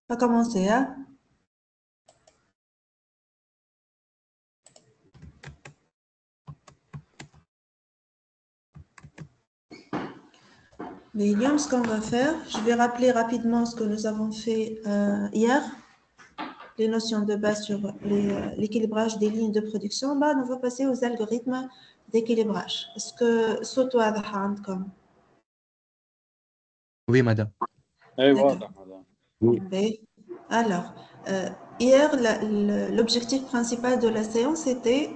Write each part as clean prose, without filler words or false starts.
On va commencer, hein? Mais Guillaume, ce qu'on va faire, je vais rappeler rapidement ce que nous avons fait hier, les notions de base sur l'équilibrage des lignes de production. Bah, on va passer aux algorithmes d'équilibrage. Est-ce que Soto a comme Oui, madame. اي D'accord. واضح هذا. Ben, alors, hier, l'objectif principal de la séance était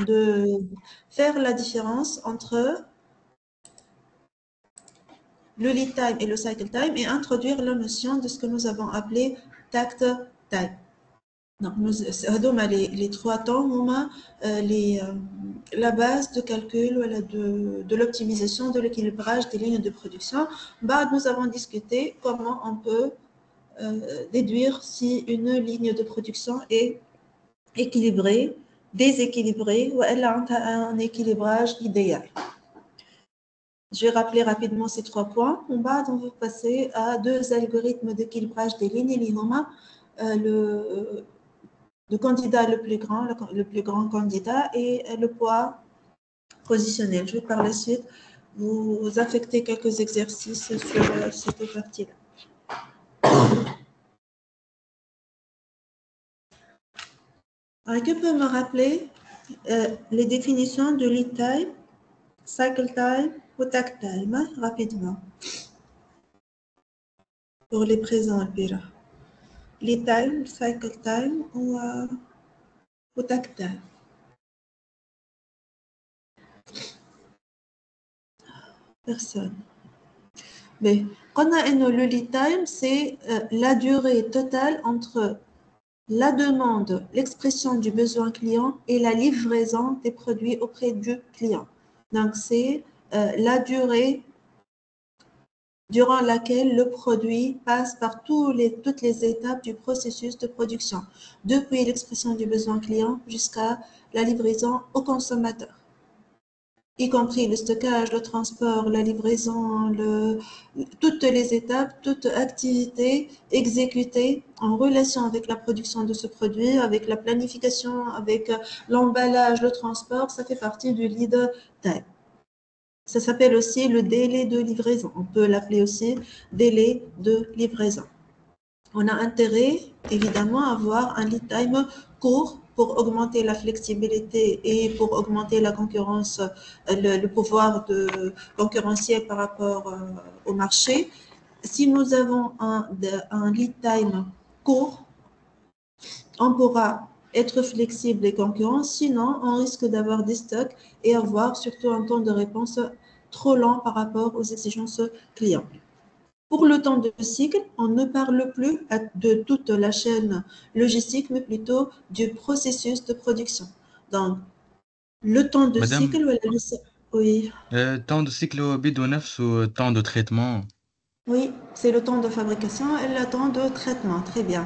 de faire la différence entre le lead time et le cycle time et introduire la notion de ce que nous avons appelé tact time. Donc, les trois temps, la base de calcul de l'optimisation de l'équilibrage des lignes de production. Bah, nous avons discuté comment on peut déduire si une ligne de production est équilibrée, déséquilibrée ou elle a un équilibrage idéal. Je vais rappeler rapidement ces trois points. En bas, on va passer à deux algorithmes d'équilibrage des lignes. Le candidat le plus grand candidat et le poids positionnel. Je vais par la suite vous affecter quelques exercices sur cette partie-là. Alors, qui peut me rappeler les définitions de lead time, cycle time ou takt time, hein, rapidement, pour les présents, Albira. Lead time, cycle time ou takt time. Personne. Mais on a le lead time, c'est la durée totale entre la demande, l'expression du besoin client et la livraison des produits auprès du client. Donc, c'est la durée durant laquelle le produit passe par toutes les étapes du processus de production, depuis l'expression du besoin client jusqu'à la livraison au consommateur, y compris le stockage, le transport, la livraison, toutes les étapes, toute activité exécutée en relation avec la production de ce produit, avec la planification, avec l'emballage, le transport, ça fait partie du lead time. Ça s'appelle aussi le délai de livraison. On peut l'appeler aussi délai de livraison. On a intérêt, évidemment, à avoir un lead time court pour augmenter la flexibilité et pour augmenter la concurrence, le pouvoir de concurrentiel par rapport au marché. Si nous avons un lead time court, on pourra être flexible et concurrent, sinon on risque d'avoir des stocks et avoir surtout un temps de réponse trop lent par rapport aux exigences clients. Pour le temps de cycle, on ne parle plus de toute la chaîne logistique, mais plutôt du processus de production. Donc, le temps de Madame, cycle, oui, temps de cycle بدو نفسه temps de traitement. oui, c'est le temps de fabrication et le temps de traitement, très bien.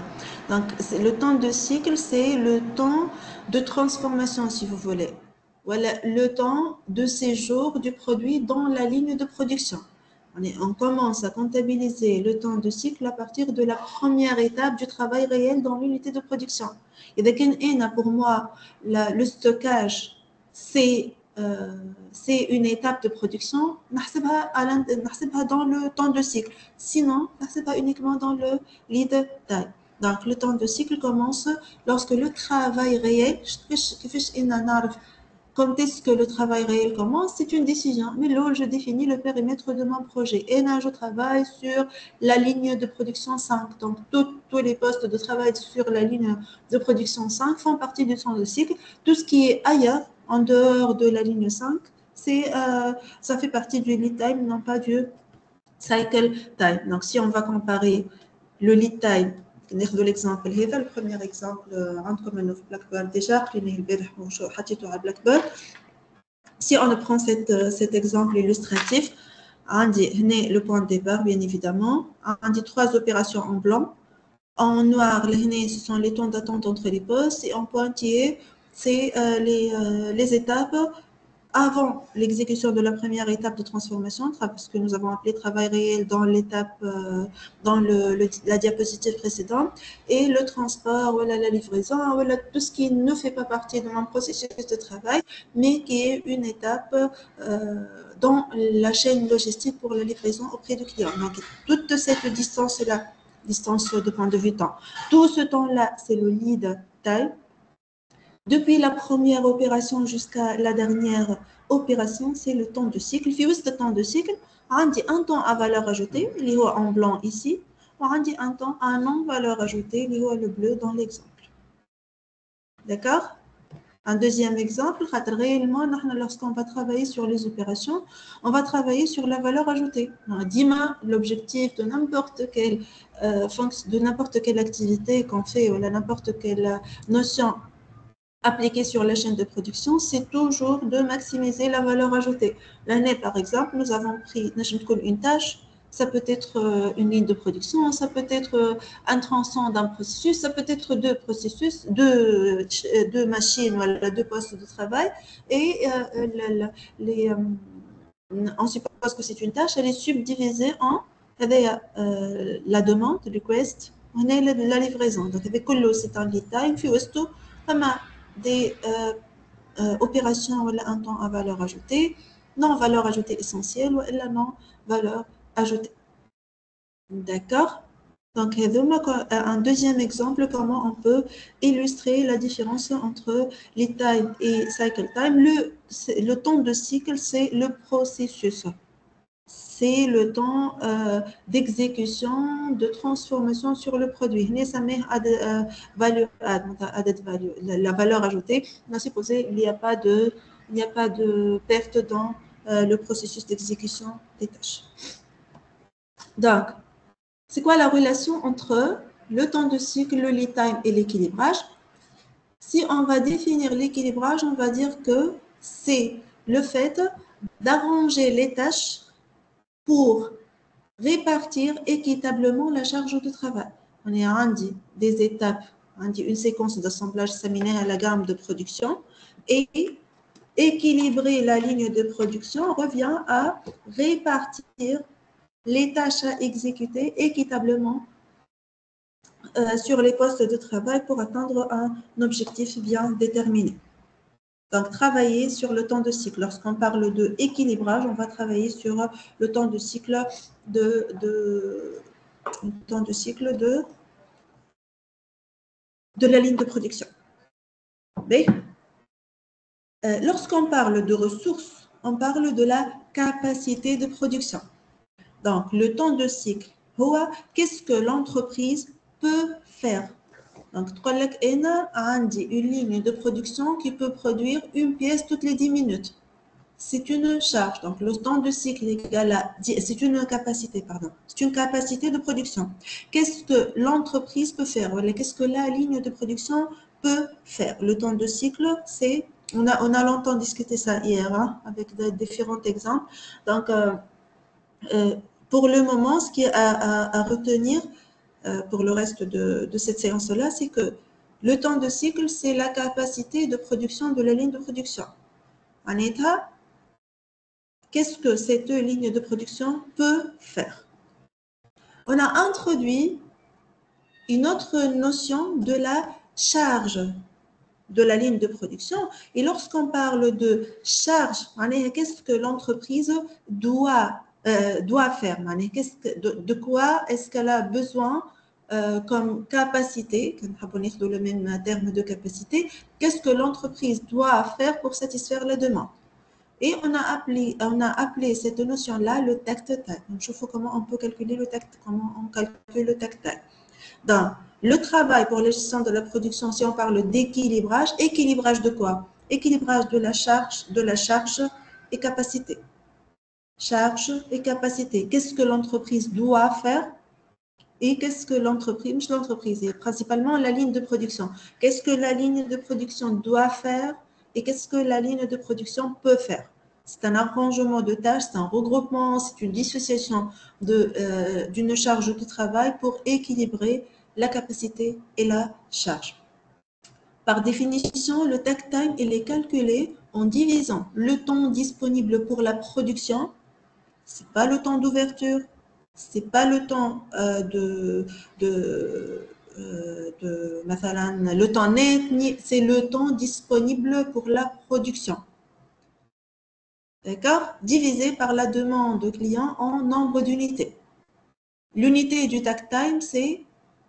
Donc, le temps de cycle, c'est le temps de transformation, si vous voulez. Voilà, le temps de séjour du produit dans la ligne de production. On commence à comptabiliser le temps de cycle à partir de la première étape du travail réel dans l'unité de production. Et pour moi, le stockage, c'est une étape de production, نحسبها dans le temps de cycle. Sinon, نحسبها uniquement dans le lead time. Donc, le temps de cycle commence lorsque le travail réel, quand est-ce que le travail réel commence? C'est une décision. Mais là, je définis le périmètre de mon projet. Et là, je travaille sur la ligne de production 5. Donc, tous les postes de travail sur la ligne de production 5 font partie du temps de cycle. Tout ce qui est ailleurs, en dehors de la ligne 5, ça fait partie du lead time, non pas du cycle time. Donc, si on va comparer le lead time, ناخذ l'exemple هذا le premier exemple عندكم انه في بلاك déjà قلنا البارح وحطيته على بلاك بورد. Si on prend cet exemple illustratif, on dit le point de départ, bien évidemment. On dit trois opérations en blanc. En noir, ce sont les temps d'attente entre les postes. Et en pointillé, c'est les étapes avant l'exécution de la première étape de transformation, ce que nous avons appelé travail réel dans l'étape, dans la diapositive précédente, et le transport, voilà, la livraison, voilà, tout ce qui ne fait pas partie de mon processus de travail, mais qui est une étape dans la chaîne logistique pour la livraison auprès du client. Donc, toute cette distance-là, distance de point de vue temps, tout ce temps-là, c'est le lead time. Depuis la première opération jusqu'à la dernière opération, c'est le temps de cycle. Puis, ce temps de cycle, on dit un temps à valeur ajoutée, il est en blanc ici, on dit un temps à non-valeur ajoutée, il est le bleu dans l'exemple. D'accord? Un deuxième exemple, réellement, lorsqu'on va travailler sur les opérations, on va travailler sur la valeur ajoutée. Dima, l'objectif de n'importe quelle fonction, de n'importe quelle activité qu'on fait ou n'importe quelle notion appliquée sur la chaîne de production, c'est toujours de maximiser la valeur ajoutée. L'année, par exemple, nous avons pris une tâche, ça peut être une ligne de production, ça peut être un tronçon d'un processus, ça peut être deux processus, deux machines, voilà, deux postes de travail, et on suppose que c'est une tâche, elle est subdivisée en la demande, request, on a la livraison. Donc, avec Collo, c'est un lead time, puis Westo, des opérations ou un temps à valeur ajoutée, non valeur ajoutée essentielle ou non valeur ajoutée. D'accord? Donc, un deuxième exemple, comment on peut illustrer la différence entre lead time et cycle time. Le temps de cycle, c'est le processus. C'est le temps d'exécution, de transformation sur le produit. Ça met la valeur ajoutée. On a supposé qu'il n'y a pas de perte dans le processus d'exécution des tâches. Donc, c'est quoi la relation entre le temps de cycle, le lead time et l'équilibrage? Si on va définir l'équilibrage, on va dire que c'est le fait d'arranger les tâches pour répartir équitablement la charge de travail. On est à des étapes, une séquence d'assemblage séminaire à la gamme de production et équilibrer la ligne de production revient à répartir les tâches à exécuter équitablement sur les postes de travail pour atteindre un objectif bien déterminé. Donc, travailler sur le temps de cycle. Lorsqu'on parle de équilibrage, on va travailler sur le temps de cycle de la ligne de production. Lorsqu'on parle de ressources, on parle de la capacité de production. Donc, le temps de cycle, qu'est-ce que l'entreprise peut faire? Donc, on a une ligne de production qui peut produire une pièce toutes les 10 minutes. C'est une charge. Donc, le temps de cycle est égal à... C'est une capacité, pardon. C'est une capacité de production. Qu'est-ce que l'entreprise peut faire? Qu'est-ce que la ligne de production peut faire? Le temps de cycle, c'est... On a longtemps discuté ça hier, avec différents exemples. Donc, pour le moment, ce qui est à retenir pour le reste de cette séance-là, c'est que le temps de cycle, c'est la capacité de production de la ligne de production. En état, qu'est-ce que cette ligne de production peut faire? On a introduit une autre notion de la charge de la ligne de production. Et lorsqu'on parle de charge, qu'est-ce que l'entreprise doit faire? De quoi est-ce qu'elle a besoin comme capacité, dans le même terme de capacité, qu'est-ce que l'entreprise doit faire pour satisfaire la demande? Et on a appelé cette notion-là le tact time. Donc, je vois comment on peut calculer le tact, comment on calcule le tact time. Dans le travail pour la gestion de la production, si on parle d'équilibrage, équilibrage de quoi? Équilibrage de la charge et capacité. Charge et capacité. Qu'est-ce que l'entreprise doit faire? Et qu'est-ce que l'entreprise, et principalement la ligne de production. Qu'est-ce que la ligne de production doit faire et qu'est-ce que la ligne de production peut faire? C'est un arrangement de tâches, c'est un regroupement, c'est une dissociation d'une charge de travail pour équilibrer la capacité et la charge. Par définition, le takt time, il est calculé en divisant le temps disponible pour la production, c'est pas le temps d'ouverture, c'est pas le temps le temps net, c'est le temps disponible pour la production. D'accord? Divisé par la demande client en nombre d'unités. L'unité du takt time, c'est,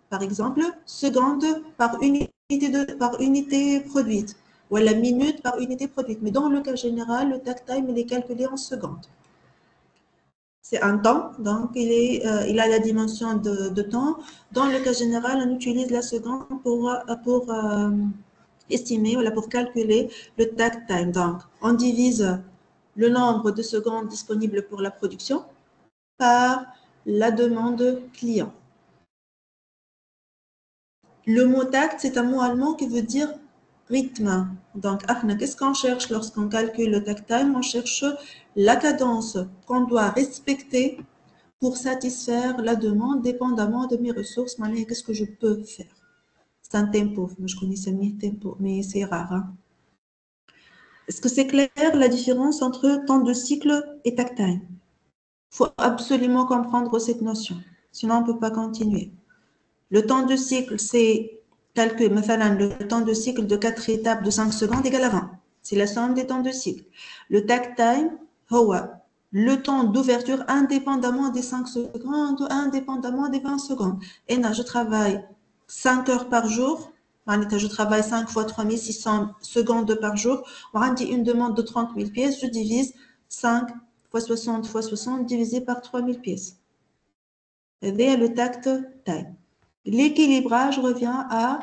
par exemple, seconde par unité produite, ou la minute par unité produite. Mais dans le cas général, le takt time, il est calculé en secondes. C'est un temps, donc il a la dimension de temps. Dans le cas général, on utilise la seconde pour estimer, voilà, pour calculer le takt time. Donc, on divise le nombre de secondes disponibles pour la production par la demande client. Le mot takt, c'est un mot allemand qui veut dire rythme. Donc, qu'est-ce qu'on cherche lorsqu'on calcule le takt time? On cherche la cadence qu'on doit respecter pour satisfaire la demande dépendamment de mes ressources. Qu'est-ce que je peux faire? C'est un tempo. Moi, je connaissais mieux tempo, mais c'est rare. Hein? Est-ce que c'est clair la différence entre temps de cycle et takt time? Il faut absolument comprendre cette notion. Sinon, on ne peut pas continuer. Le temps de cycle, c'est calcul. Le temps de cycle de 4 étapes de 5 secondes égale à 20. C'est la somme des temps de cycle. Le takt time, le temps d'ouverture indépendamment des 5 secondes, indépendamment des 20 secondes. Et là, je travaille 5 heures par jour. Je travaille 5 fois 3600 secondes par jour. On dit une demande de 30 000 pièces. Je divise 5 fois 60 fois 60 divisé par 3000 pièces. Et le takt time. L'équilibrage revient à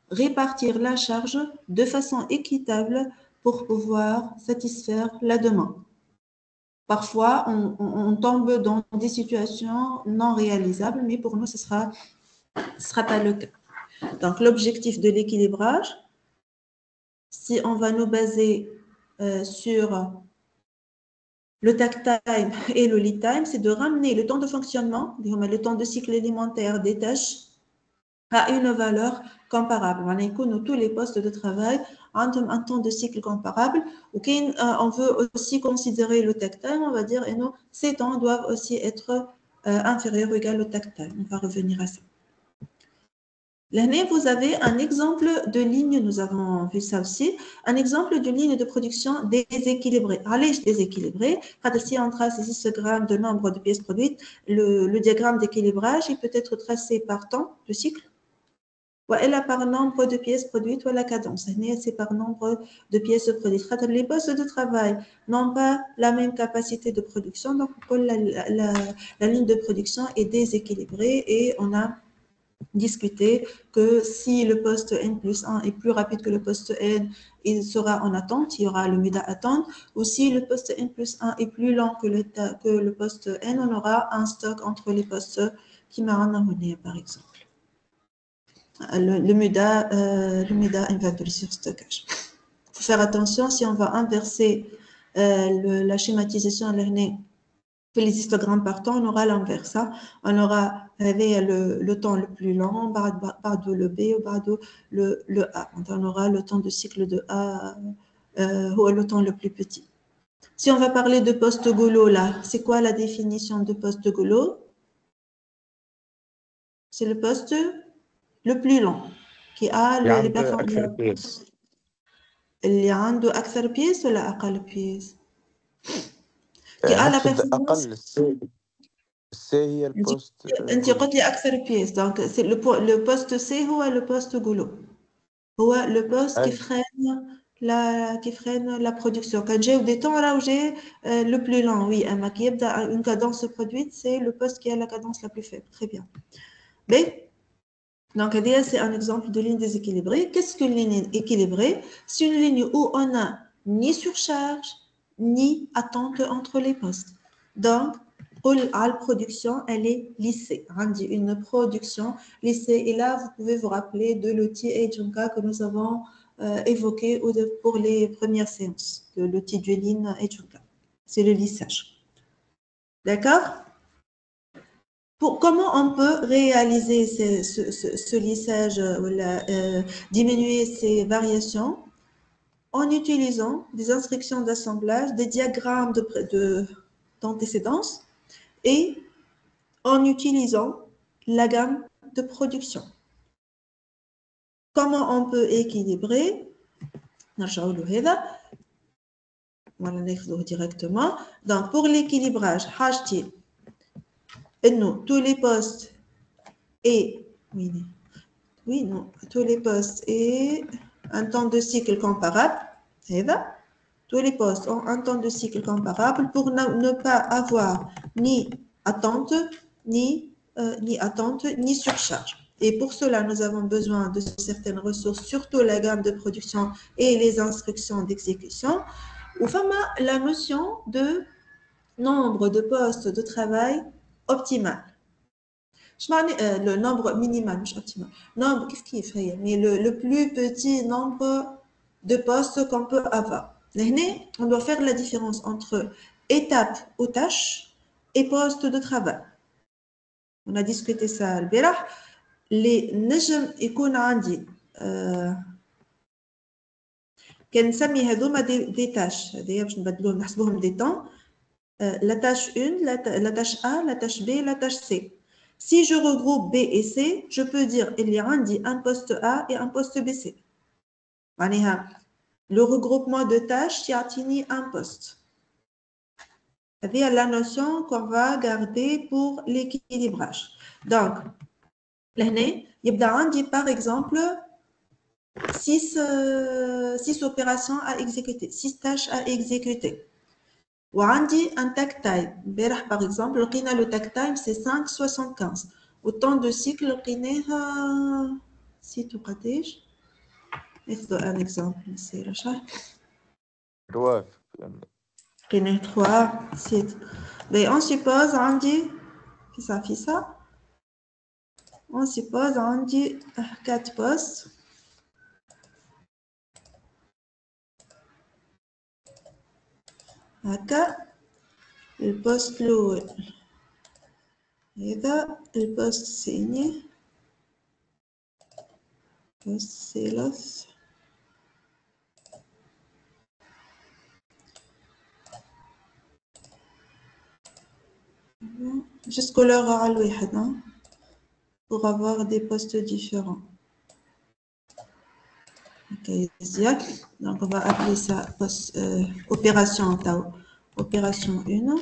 répartir la charge de façon équitable pour pouvoir satisfaire la demande. Parfois, on tombe dans des situations non réalisables, mais pour nous, ce sera pas le cas. Donc, l'objectif de l'équilibrage, si on va nous baser sur le takt time et le lead time, c'est de ramener le temps de fonctionnement, le temps de cycle élémentaire des tâches, à une valeur comparable. Tous les postes de travail ont un temps de cycle comparable. On veut aussi considérer le takt time, on va dire, et non, ces temps doivent aussi être inférieurs ou égaux au takt time. On va revenir à ça. Là, vous avez un exemple de ligne, nous avons vu ça aussi, un exemple de ligne de production déséquilibrée. Allez, déséquilibrée, si on trace ici ce gramme de nombre de pièces produites, le diagramme d'équilibrage, il peut être tracé par temps de cycle, ou par nombre de pièces produites, ou la cadence. C'est par nombre de pièces produites. Les postes de travail n'ont pas la même capacité de production, donc la ligne de production est déséquilibrée et on a discuté que si le poste N plus 1 est plus rapide que le poste N, il sera en attente, il y aura le MEDA attente, ou si le poste N plus 1 est plus lent que le poste N, on aura un stock entre les postes qui m'ont amené, par exemple. Le MEDA inventory sur stockage. Il faut faire attention, si on va inverser la schématisation à l'année, les histogrammes par temps, on aura l'inverse. On aura le temps le plus long, bardo le B, bardo le A. On aura le temps de cycle de A, ou le temps le plus petit. Si on va parler de poste golo, là, c'est quoi la définition de poste golo? C'est le poste le plus long, qui a les performances. اللي عنده أكثر بيس ولا أقل بيس؟ qui a la performance. C هي البوست. انت قلت لي اكثر بيس دونك سي لو بوست سي هو لو بوست غولو هو لو بوست qui freine la production. Quand j'ai des temps là où j'ai le plus lent, oui, اما qui يبدا une cadence produite, c'est le poste qui a la cadence la plus faible. Très bien. B. Donc, c'est un exemple de ligne déséquilibrée. Qu'est-ce qu'une ligne équilibrée? C'est une ligne où on n'a ni surcharge, ni attente entre les postes. Donc, la production, elle est lissée. On dit une production lissée. Et là, vous pouvez vous rappeler de l'outil Ejunga que nous avons évoqué pour les premières séances, de l'outil de ligne Ejunga. C'est le lissage. D'accord? Comment on peut réaliser ce lissage, diminuer ces variations? en utilisant des instructions d'assemblage, des diagrammes d'antécédence et en utilisant la gamme de production. Comment on peut équilibrer? Voilà, directement. Donc, pour l'équilibrage, tous les postes et tous les postes et un temps de cycle comparable. Tous les postes ont un temps de cycle comparable pour ne pas avoir ni attente, ni surcharge. Et pour cela, nous avons besoin de certaines ressources, surtout la gamme de production et les instructions d'exécution. Ou la notion de nombre de postes de travail optimal. Le nombre minimal, مش optimal. Nombre, mais le plus petit nombre de postes qu'on peut avoir. On doit faire la différence entre étape ou tâche et poste de travail. On a discuté ça البارح. Les نجم يكون عندي كنسمي هذوما des tâches. هذايا باش نبدلوهم نحسبوهم des temps. La tâche 1, la tâche A, la tâche B, la tâche C. Si je regroupe B et C, je peux dire qu'il y a un poste A et un poste BC. Le regroupement de tâches, il y a un poste. C'est la notion qu'on va garder pour l'équilibrage. Donc, il y a par exemple 6 opérations à exécuter, 6 tâches à exécuter. وعندي un takt time. Par exemple, le takt time c'est 5,75. Autant de cycles لقيناها نسيتو قداش. ناخذ un exemple c'est Rachel. 3 لقيناه 3 نسيت. On suppose عندي في ça. On suppose عندي 4 postes. هكا البوست الأول هذا البوست الثاني بوست ثالث juste couleur على الواحد pour avoir des postes différents. Okay, donc on va appeler ça opération opération 1.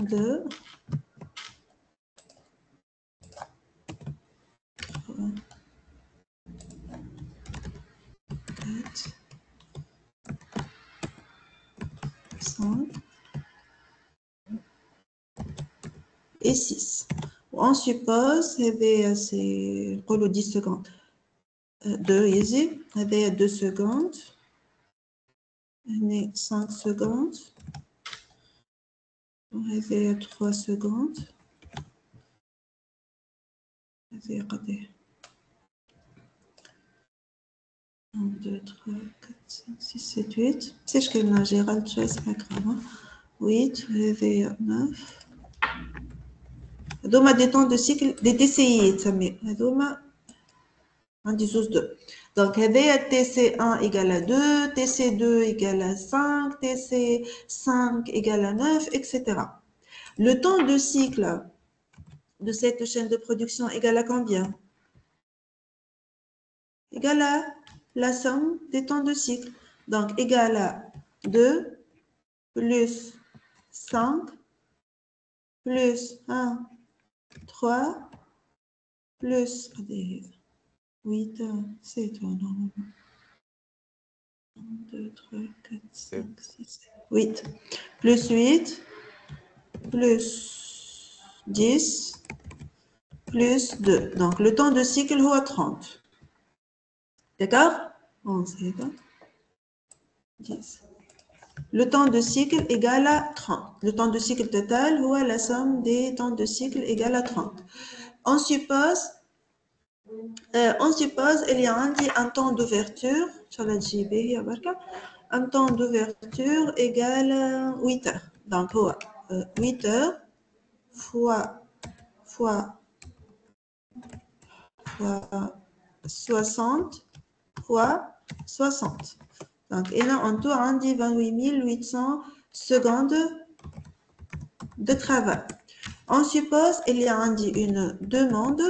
Deux. 3. 4. 5. Et 6. On suppose, c'est pour le 10 secondes. 2 easy, 2 secondes. 5 secondes. 3 secondes. 1, 2, 3, 4, 5, 6, 7, 8. C'est ce que je Gérald, c'est pas grave. 8, 9. هذوما des temps de cycle des TCI تسمي هذوما عندي زوز 2 donc هذايا TC1 égale à 2 TC2 égale à 5 TC5 égale à 9 etc. Le temps de cycle de cette chaîne de production égale à combien? Égale à la somme des temps de cycle, donc égale à 2 plus 5 plus 1 3 plus 8, 7, normalement. 1, 2, 3, 4, 5, 6, 8. Plus 8, plus 10, plus 2. Donc, le temps de cycle est à 30. D'accord? 11, 10. Le temps de cycle égale à 30. Le temps de cycle total est la somme des temps de cycle égale à 30. On suppose il y a un temps d'ouverture sur la JB, un temps d'ouverture égale à 8 heures. Donc, 8 heures fois 60 fois 60. Donc, et là, en tout, on dit 28 800 secondes de travail. On suppose qu'il y a une demande,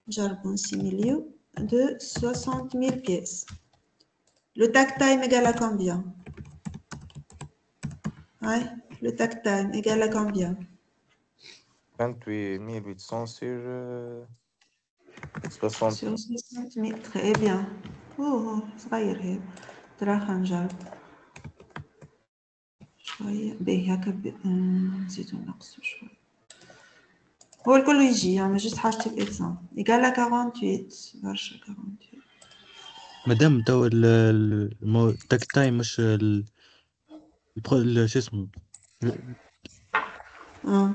jargon similio, de 60 000 pièces. Le takt time égale à combien? Ouais, le takt time égale à combien? 28 800 sur 60. Sur 60 000, très bien. Oh, صغير هذا. تراها نجرب. شوية باهي هكا نزيدو نقصو شوية. هو الكل يجي أنا جست حاجتي بإكزامبل. إيجال à 48 برشا 48. مادام تو التاك تايم مش شو اسمه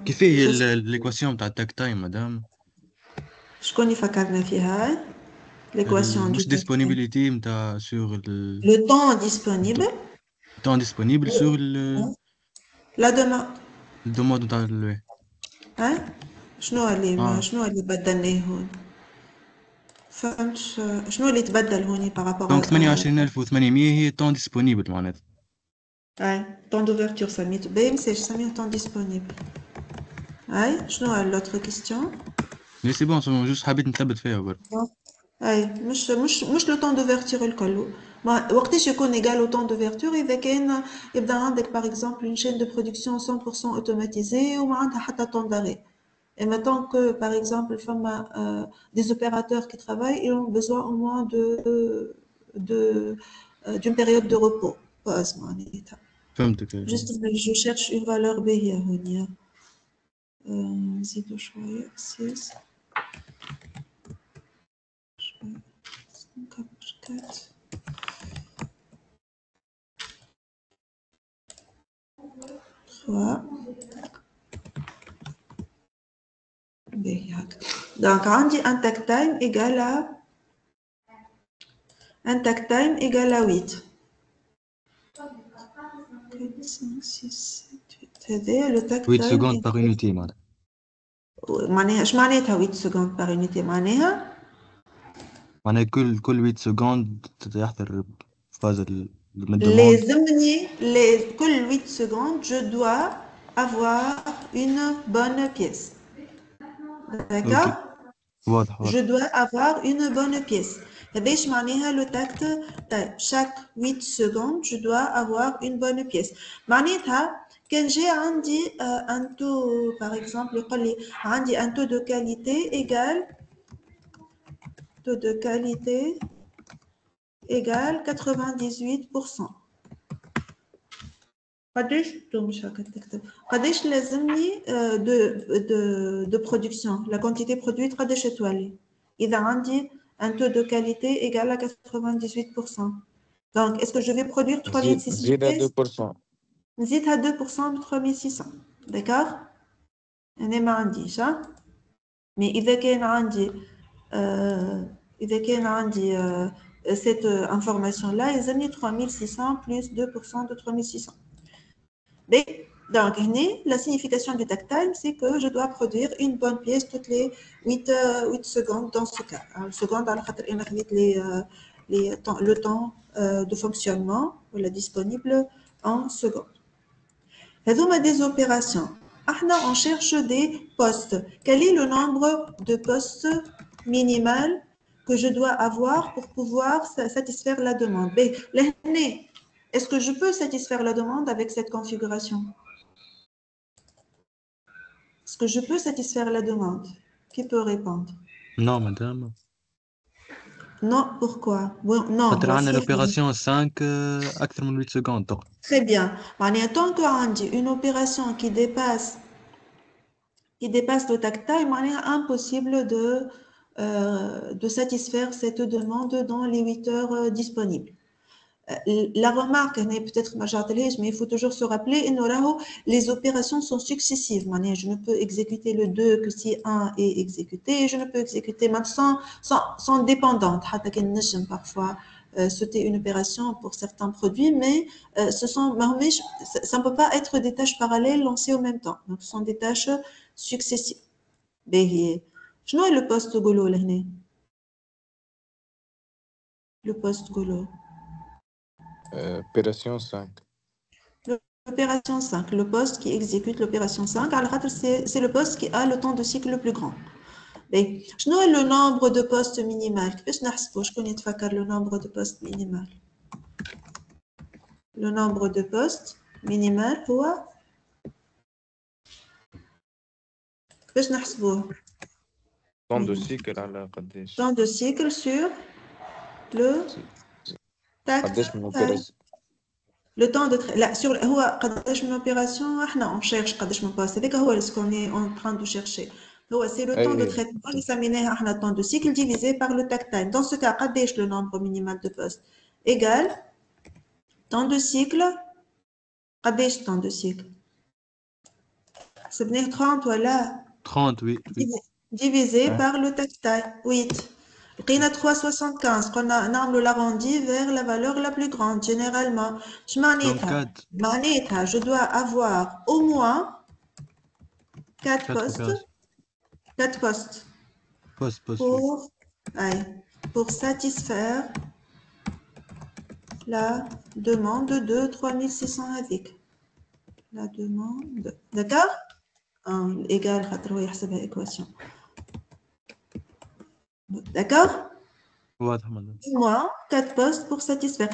كيف هي الايكواسيون تاع التاك تايم مادام شكون يفكرنا فيها؟ l'équation مش du takt time. disponibilité نتاع sur Le temps disponible. temps disponible sur La demande. الدوموند نتاع شنو اللي بدلناه هون؟ فهمت شنو اللي تبدل هوني بارابور دونك 28800 هي temps disponible معناتها. temps d'ouverture سميتو باهي مساج سميه temps disponible. شنو l'autre question؟ Mais c'est bon, juste حبيت نثبت فيها برك. مش لو طون دوفيرتور الكل. وقتاش يكون ايجال او طون دوفيرتور؟ اذا كان يبدا عندك باغ اكزومبل اون شين دو برودكسيون 100% اوتوماتيزي وما عندها حتى طون داري. Et maintenant que, par exemple, des opérateurs qui travaillent, ils ont besoin au moins d'une période de repos. Juste, je cherche une valeur B. زيدوا شوية 6 3 donc عندي un takt time égale à 8. 4, 5, 6, 7, 8. Le takt 8 time secondes par unité معناتها. معناها اش معناتها 8 secondes par unité؟ معناها كل 8 secondes يحضر فاز لازمني كل 8 secondes je dois avoir une bonne pièce. D'accord? واضح. Je dois avoir une bonne pièce. هذاش معناها le tact chaque 8 secondes je dois avoir une bonne pièce. معناتها كان جاء عندي un taux par exemple يقول لي عندي un taux de qualité égale 98%. قداش لازمني de production la quantité produite قداش تولي إذا عندي un taux de qualité égal à 98%. Donc est-ce que je vais produire 3600 pièces؟ نزيدها 2% de 3600. d'accord؟ أنا ما عنديش mais إذا كان عندي cette information là يلزمني 3600 plus 2% de 3600. Donc, la signification du takt time, c'est que je dois produire une bonne pièce toutes les 8 secondes dans ce cas. Le seconde, le temps de fonctionnement disponible en secondes. Nous des opérations. On cherche des postes. Quel est le nombre de postes minimal que je dois avoir pour pouvoir satisfaire la demande? Est-ce que je peux satisfaire la demande avec cette configuration? Est-ce que je peux satisfaire la demande? Qui peut répondre? Non, madame. Non, pourquoi? Non. L'opération 5 أكثر من 8 secondes. Très bien. Tant qu'on dit une opération qui dépasse le takt time, il est impossible de satisfaire cette demande dans les 8 heures disponibles. La remarque n'est peut-être majoritaire, mais il faut toujours se rappeler que les opérations sont successives. Je ne peux exécuter le 2 que si 1 est exécuté. Je ne peux exécuter même sans dépendante. Parfois sauter une opération pour certains produits, mais ça ne peut pas être des tâches parallèles lancées en même temps. Donc, ce sont des tâches successives. شنو هو le poste golo لهنا؟ Le poste golo. Opération 5. L'opération 5, le poste qui exécute l'opération 5, c'est le poste qui a le temps de cycle le plus grand. شنو هو le nombre de postes minimal؟ كيفاش نحسبوا؟ شكون يتفكر le nombre de postes minimal؟ Le nombre de postes minimal هو كيفاش نحسبوه؟ Temps de cycle على قداش؟ Temps de cycle sur le tac قداش من opération؟ le temps de لا sur هو قداش من opération احنا on cherche قداش من poste هذاك هو ce qu'on est en train de chercher. هو c'est le temps de traitement اللي سميناه احنا temps de cycle divisé par le tac time. Dans ce cas قداش le nombre minimal de postes égal temps de cycle قداش temps de cycle حسبناه 30 ولا 30 oui. divisé par le tac time 8. لقينا 375 قلنا نعملوا l'arrondi vers la valeur la plus grande généralement. معناتها je dois avoir au moins 4 postes pour satisfaire la demande de 3600 avec la demande d'accord égal خاطر هو يحسبها équation d'accord moins 4 postes pour satisfaire.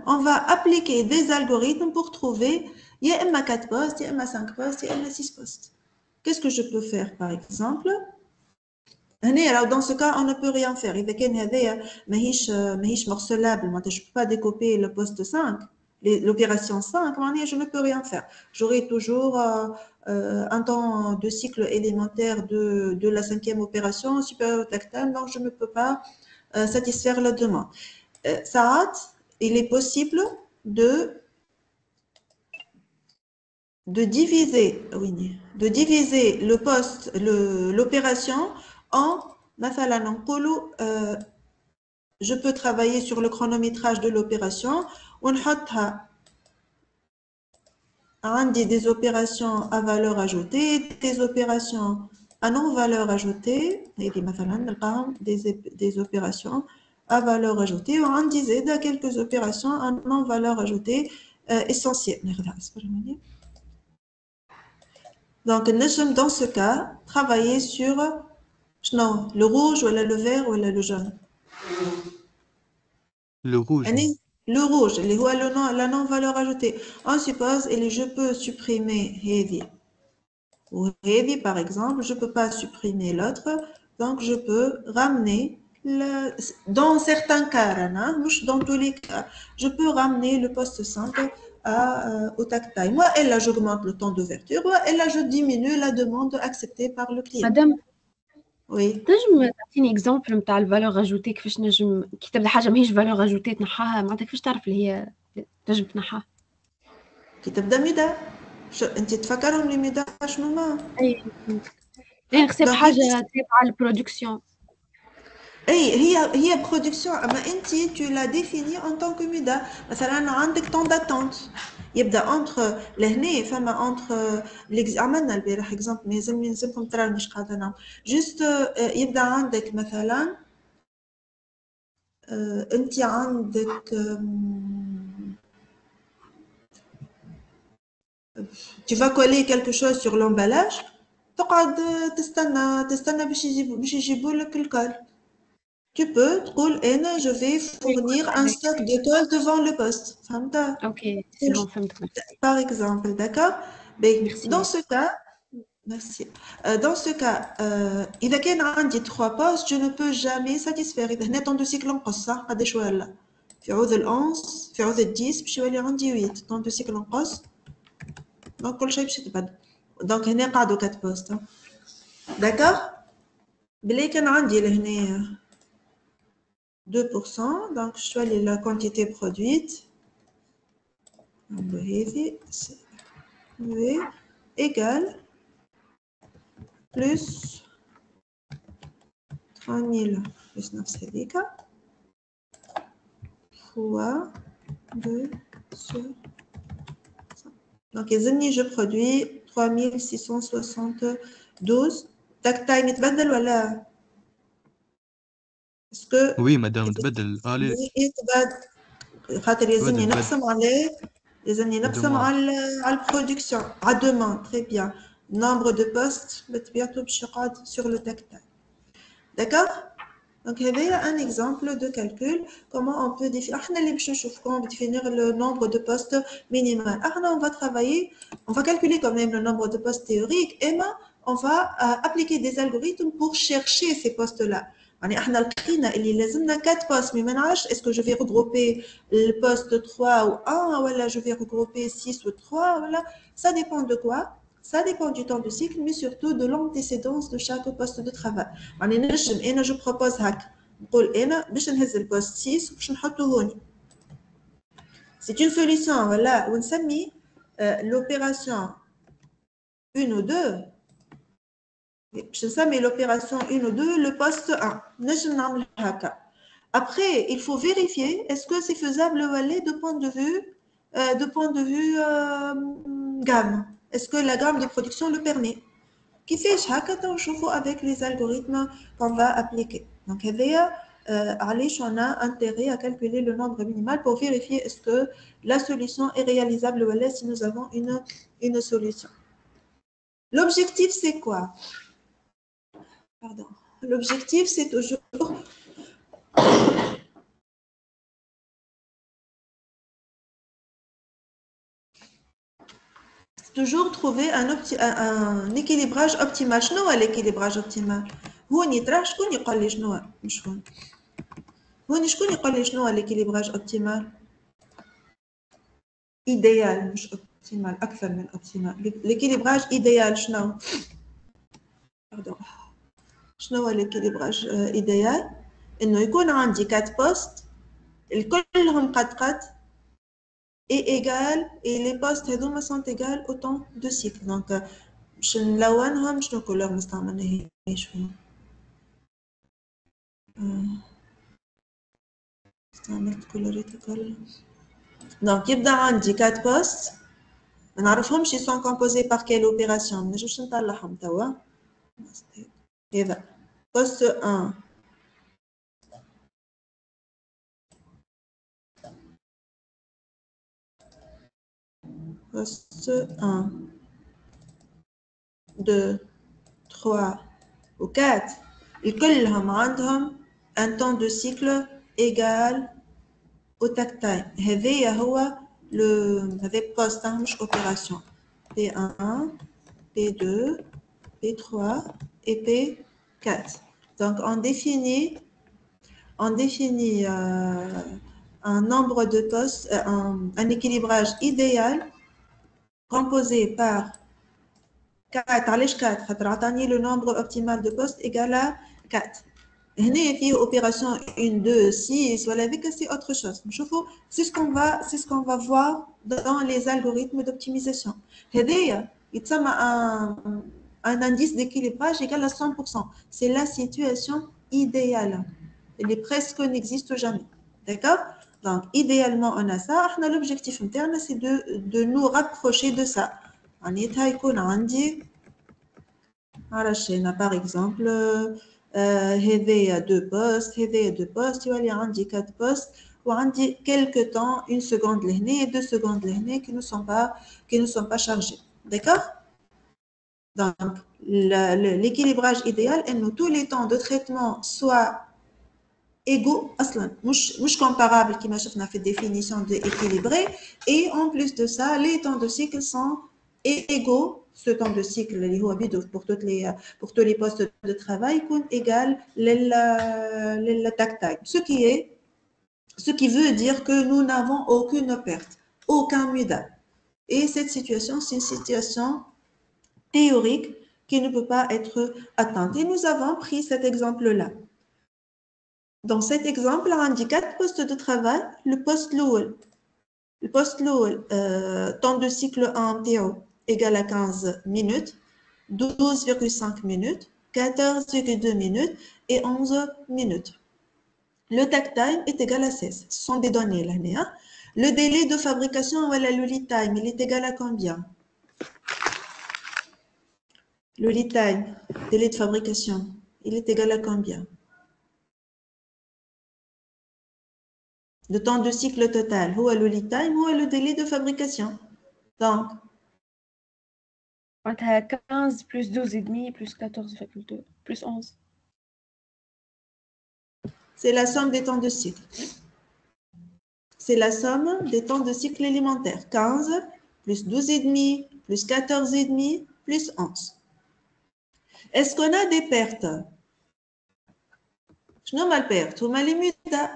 On va appliquer des algorithmes pour trouver il y a 4 postes, il y a 5 postes, il y a 6 postes. Qu'est-ce que je peux faire par exemple? Dans ce cas, on ne peut rien faire. إذا كان هذايا ماهيش morcelable, je ne peux pas découper le poste 5, l'opération 5, je ne peux rien faire. J'aurai toujours un temps de cycle élémentaire de la 5e opération supérieur au tactile, donc je ne peux pas satisfaire la demande. Il est possible de diviser le poste, l'opération en je peux travailler sur le chronométrage de l'opération. On a des opérations à valeur ajoutée, des opérations à non-valeur ajoutée, des opérations à valeur ajoutée, on disait quelques opérations à non-valeur ajoutée essentielles. Donc, nous sommes dans ce cas travailler sur le rouge, ou le vert, ou le jaune. Le rouge. Le rouge, la non-valeur ajoutée. On suppose, et je peux supprimer heavy. Ou heavy, par exemple, je ne peux pas supprimer l'autre. Donc, je peux ramener, dans certains cas, dans tous les cas, je peux ramener le poste 5 au tactile. Moi, et là, j'augmente le temps d'ouverture. Et là, je diminue la demande acceptée par le client. Madame, oui. تنجم تعطيني اكزامبل نتاع الفالور اجوتي كيفاش نجم كي تبدا حاجه ماهيش فالور اجوتي تنحاها معناتها كيفاش تعرف اللي هي تنجم تنحاها كي تبدا ميدا انت تفكرهم لي ميدا شنو ما اي نحسب حاجه تابعه للبرودكسيون هي برودكسيون اما انت tu l'as défini en tant que ميدا مثلا عندك temps d'attente يبدا انتر لهنا فما انتر عملنا البارح اكزامبل لازمكم تراو مش قاعده نعمل جوست يبدا عندك مثلا انت عندك tu vas coller quelque chose sur l'emballage تقعد تستنى باش يجيبوا لك الكول tu peux تقول انا je vais fournir un stock de colle devant le poste فهمت اوكي سي بون فهمت par exemple d'accord dans ce cas merci dans ce cas إذا كان عندي 3 postes je ne peux jamais satisfaire إذا هنا temps de cycle نقص صح قداش ولا في عوض ال11 في عوض ال10 باش يولي عندي 8 temps de cycle نقص دونك كل شيء باش يتبدل دونك هنا قعدوا 4 بوست داكوغ بلي كان عندي لهنا 2% دونك شو لي لا كونتيتي برودويت نعملو هذي سي ايكال بلس 3000 بلس نفس هذيك 3, 2 sur 5. Donc, je produis 3672. Tac, tac, يتبدل ولا est-ce que Oui, madame, تبدل. Allez, يتبدل خاطر يلزمني تبدل. نقسم عليه يلزمني نقسم Demande. على البرودكسيون على demande. Très bien. Nombre de postes بطبيعته باش يقعد sur le tac tac. D'accord? Donc, il y a un exemple de calcul. Comment on peut définir on va définir le nombre de postes minimal. On va travailler, on va calculer quand même le nombre de postes théoriques et on va appliquer des algorithmes pour chercher ces postes-là. On a 4 postes, mais maintenant, est-ce que je vais regrouper le poste 3 ou 1 ou là, je vais regrouper 6 ou 3 voilà. Ça dépend de quoi? Ça dépend du temps de cycle, mais surtout de l'antécédence de chaque poste de travail. Je propose هكا نقول أنا باش نهز البوست 6 باش نحطه هوني. C'est une solution voilà ونسمي l'opération 1 ou 2 باش نسمي l'opération 1 ou 2 le poste 1 نجم نعمل هكا. Après il faut vérifier est-ce que c'est faisable ولا de point de vue gamme. Est-ce que la gamme de production le permet? كيفاش هكا نشوفوا avec les algorithmes qu'on va appliquer. Donc علاش on a intérêt à calculer le nombre minimal pour vérifier est-ce que la solution est réalisable ou si nous avons une solution. L'objectif c'est quoi? Pardon. L'objectif c'est toujours trouver un équilibrage optimal. شنو هو l'équilibrage optimal؟ هوني ترى شكون يقول لي شنو مش هون. هوني شكون يقول لي شنو هو l'équilibrage optimal؟ idéal مش optimal أكثر من optimal. l'équilibrage idéal شنو؟ pardon. شنو هو l'équilibrage idéal؟ إنه يكون عندي 4 postes الكلهم قد et égal et les postes هذوما sont égales au temps de cycle. Donc باش نلونهم شنو كولور نستعمل هي شنو؟ استعملت كولوريت الكل. Donc يبدا عندي 4 postes ما نعرفهمش ils sont composés par quelle opération ما نجمش نطلعهم توا. هذا poste 1 poste 1 2 3 ou 4 الكلهم عندهم un temps de cycle égal au tac time. هذايا هو هذا poste مش opération P1 P2 P3 et P4. Donc on définit un nombre de postes, un équilibrage idéal composé par 4. علاش 4 خاطر عطاني le nombre optimal de postes égal à 4. هنا فيه opération 1 2 6 voilà avec c'est autre chose. نشوفوا c'est ce qu'on va voir dans les algorithmes d'optimisation. هذايا يتسمى un indice d'équilibrage égal à 100%. C'est la situation idéale. Elle est presque n'existe jamais. D'accord? Donc idéalement on a ça. L'objectif interne c'est de nous rapprocher de ça. معناتها يكون عندي على par exemple هذايا 2 postes هذايا 2 postes يولي عندي 4 postes وعندي quelque temps 1 seconde لهنا 2 secondes لهنا qui ne sont pas chargés. D'accord? Donc l'équilibrage idéal est que tous les temps de traitement soient égaux اصلا مش comparables كما شفنا في définition de équilibré et en plus de ça les temps de cycle sont égaux. Ce temps de cycle اللي هو بيدو pour tous les postes de travail يكون égal للتاك تاك ce qui veut dire que nous n'avons aucune perte aucun muda. Et cette situation c'est une situation théorique qui ne peut pas être atteinte. Et nous avons pris cet exemple-là. Dans cet exemple, on a 4 postes de travail. Le poste l'eau, temps de cycle en TO égal à 15 minutes, 12,5 minutes, 14,2 minutes et 11 minutes. Le takt time est égal à 16. Ce sont des données là. Hein. Le délai de fabrication, voilà, le lead time, il est égal à combien? Le lead time, délai de fabrication, il est égal à combien? Le temps de cycle total, ou le lead time, ou le délai de fabrication. Donc, معناتها 15 plus 12,5 plus 14,2 plus 11. c'est la somme des temps de cycle. C'est la somme des temps de cycle élémentaire. 15 plus 12,5 plus 14,5 plus 11. Est-ce qu'on a des pertes? Je n'ai pas de pertes. On a les mutas.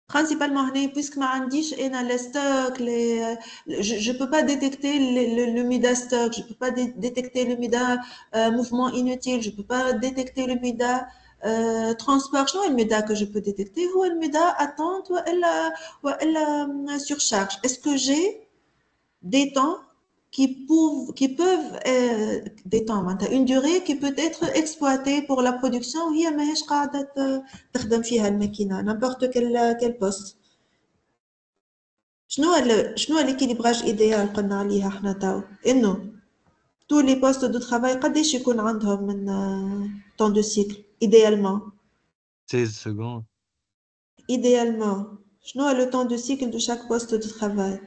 Principalement, puisque le stock, je ne peux pas détecter le MUDA stock, je ne peux pas détecter le MUDA mouvement inutile, je ne peux pas détecter le MUDA transport. Je le MUDA que je peux détecter, ou le MUDA attente ou la surcharge. Est-ce que j'ai des temps qui peuvent des temps, une durée qui peut être exploitée pour la production, هي ماهيش قاعدة تخدم فيها الماكينة n'importe quel poste. شنو l'équilibrage idéal قلنا عليها احنا تو انه tous les postes de travail قداش يكون عندهم من temps de cycle idéalement 16 secondes. idéalement شنو le temps de cycle de chaque poste de travail?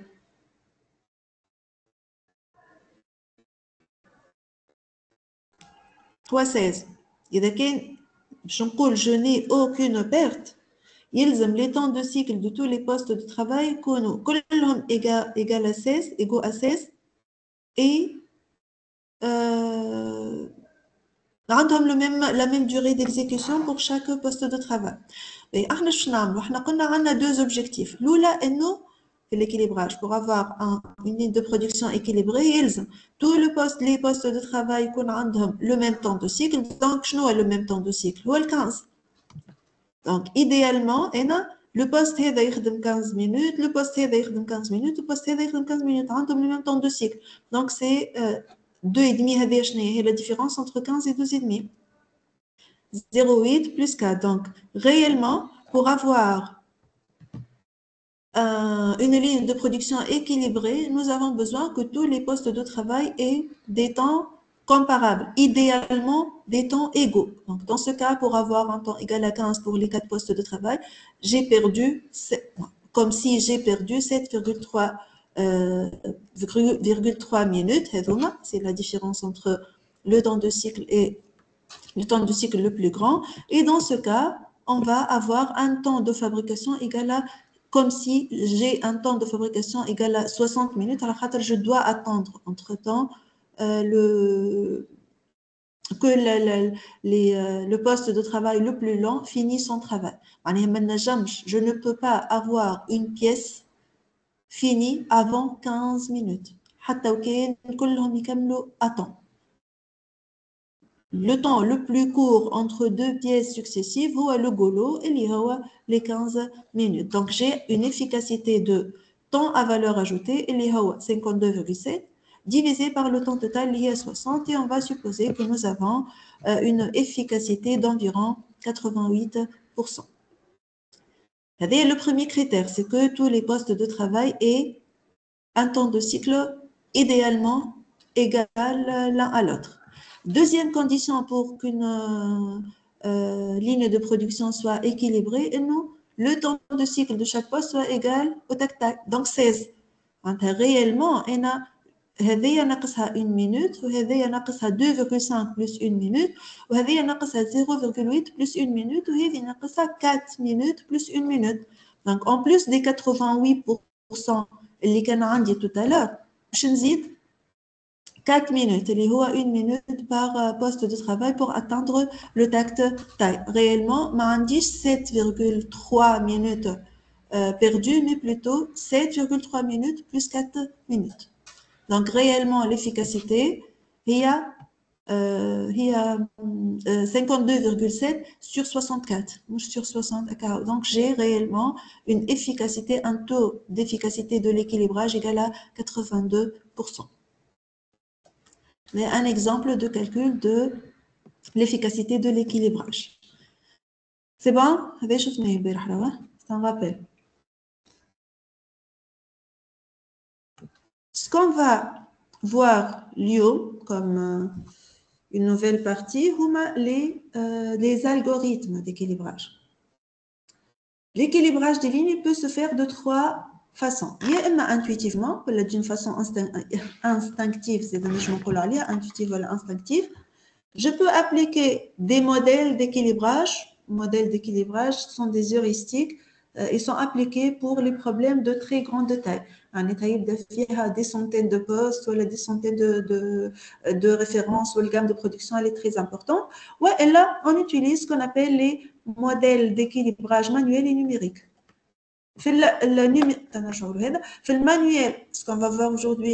هو 16. إذا كان باش نقول je n'ai aucune perte يلزم les temps de cycle de tous les postes de travail يكونوا كلهم égal à 16 égaux à 16 et عندهم la même durée d'exécution pour chaque poste de travail. Et احنا شنو نعملوا؟ احنا قلنا عندنا deux objectifs. الأولى إنه في l'équilibrage pour avoir une ligne de production équilibrée يلزم tous les postes de travail يكون عندهم le même temps de cycle. Donc شنو هو le même temps de cycle؟ هو 15. Donc idéalement le poste هذا يخدم 15 minutes, le poste هذا يخدم 15 minutes, le poste هذا يخدم 15 minutes عندهم le même temps de cycle. Donc c'est 2,5 هذه شنو هي la différence entre 15 et 2,5. 0,8 plus 4. Donc réellement pour avoir une ligne de production équilibrée, nous avons besoin que tous les postes de travail aient des temps comparables, idéalement des temps égaux. Donc, dans ce cas, pour avoir un temps égal à 15 pour les 4 postes de travail, j'ai perdu, comme si j'ai perdu 7,3 minutes. C'est la différence entre le temps de cycle et le temps de cycle le plus grand. Et dans ce cas, on va avoir un temps de fabrication égal à comme si j'ai un temps de fabrication égal à 60 minutes, alors je dois attendre entre-temps que le poste de travail le plus long finisse son travail. Je ne peux pas avoir une pièce finie avant 15 minutes. Attends. Le temps le plus court entre deux pièces successives, c'est le golo, et les 15 minutes. Donc, j'ai une efficacité de temps à valeur ajoutée, et 52,7, divisé par le temps total, lié à 60, et on va supposer que nous avons une efficacité d'environ 88%. Le premier critère, c'est que tous les postes de travail aient un temps de cycle idéalement égal l'un à l'autre. Deuxième condition pour qu'une ligne de production soit équilibrée, et non, le temps de cycle de chaque poste soit égal au tac-tac. Donc 16. Réellement, هذه ناقصها 1 minute وهذه ناقصها 2,5 plus 1 minute وهذه ناقصها 0,8 plus 1 minute وهذه ناقصها 4 minutes plus 1 minute. Donc en plus des 88% اللي كان عندي tout à l'heure, باش نزيد 4 minutes, اللي هو 1 minute par poste de travail pour atteindre le tact time. Réellement, ما عنديش 7,3 minutes perdues, mais plutôt 7,3 minutes plus 4 minutes. Donc réellement, l'efficacité, il y a 52,7 sur 64, sur 60. Donc j'ai réellement une efficacité, un taux d'efficacité de l'équilibrage égal à 82%. Mais un exemple de calcul de l'efficacité de l'équilibrage. C'est bon? هذا شفناه البارح راه c'est un rappel. Ce qu'on va voir اليوم comme une nouvelle partie هما les algorithmes d'équilibrage. L'équilibrage des lignes peut se faire de trois façons. يا إما intuitivement ولا d'une façon instinctive, c'est de نجم نقولوا عليها intuitive ولا instinctive. Je peux appliquer des modèles d'équilibrage. Modèles d'équilibrage sont des heuristiques. Ils sont appliqués pour les problèmes de très grande taille. Un état يبدا des centaines de postes ou des centaines de références ou le gamme de production elle est très important. Ouais, et là, on utilise ce qu'on appelle les modèles d'équilibrage manuel et numérique. في le manuel, ce qu'on va voir aujourd'hui,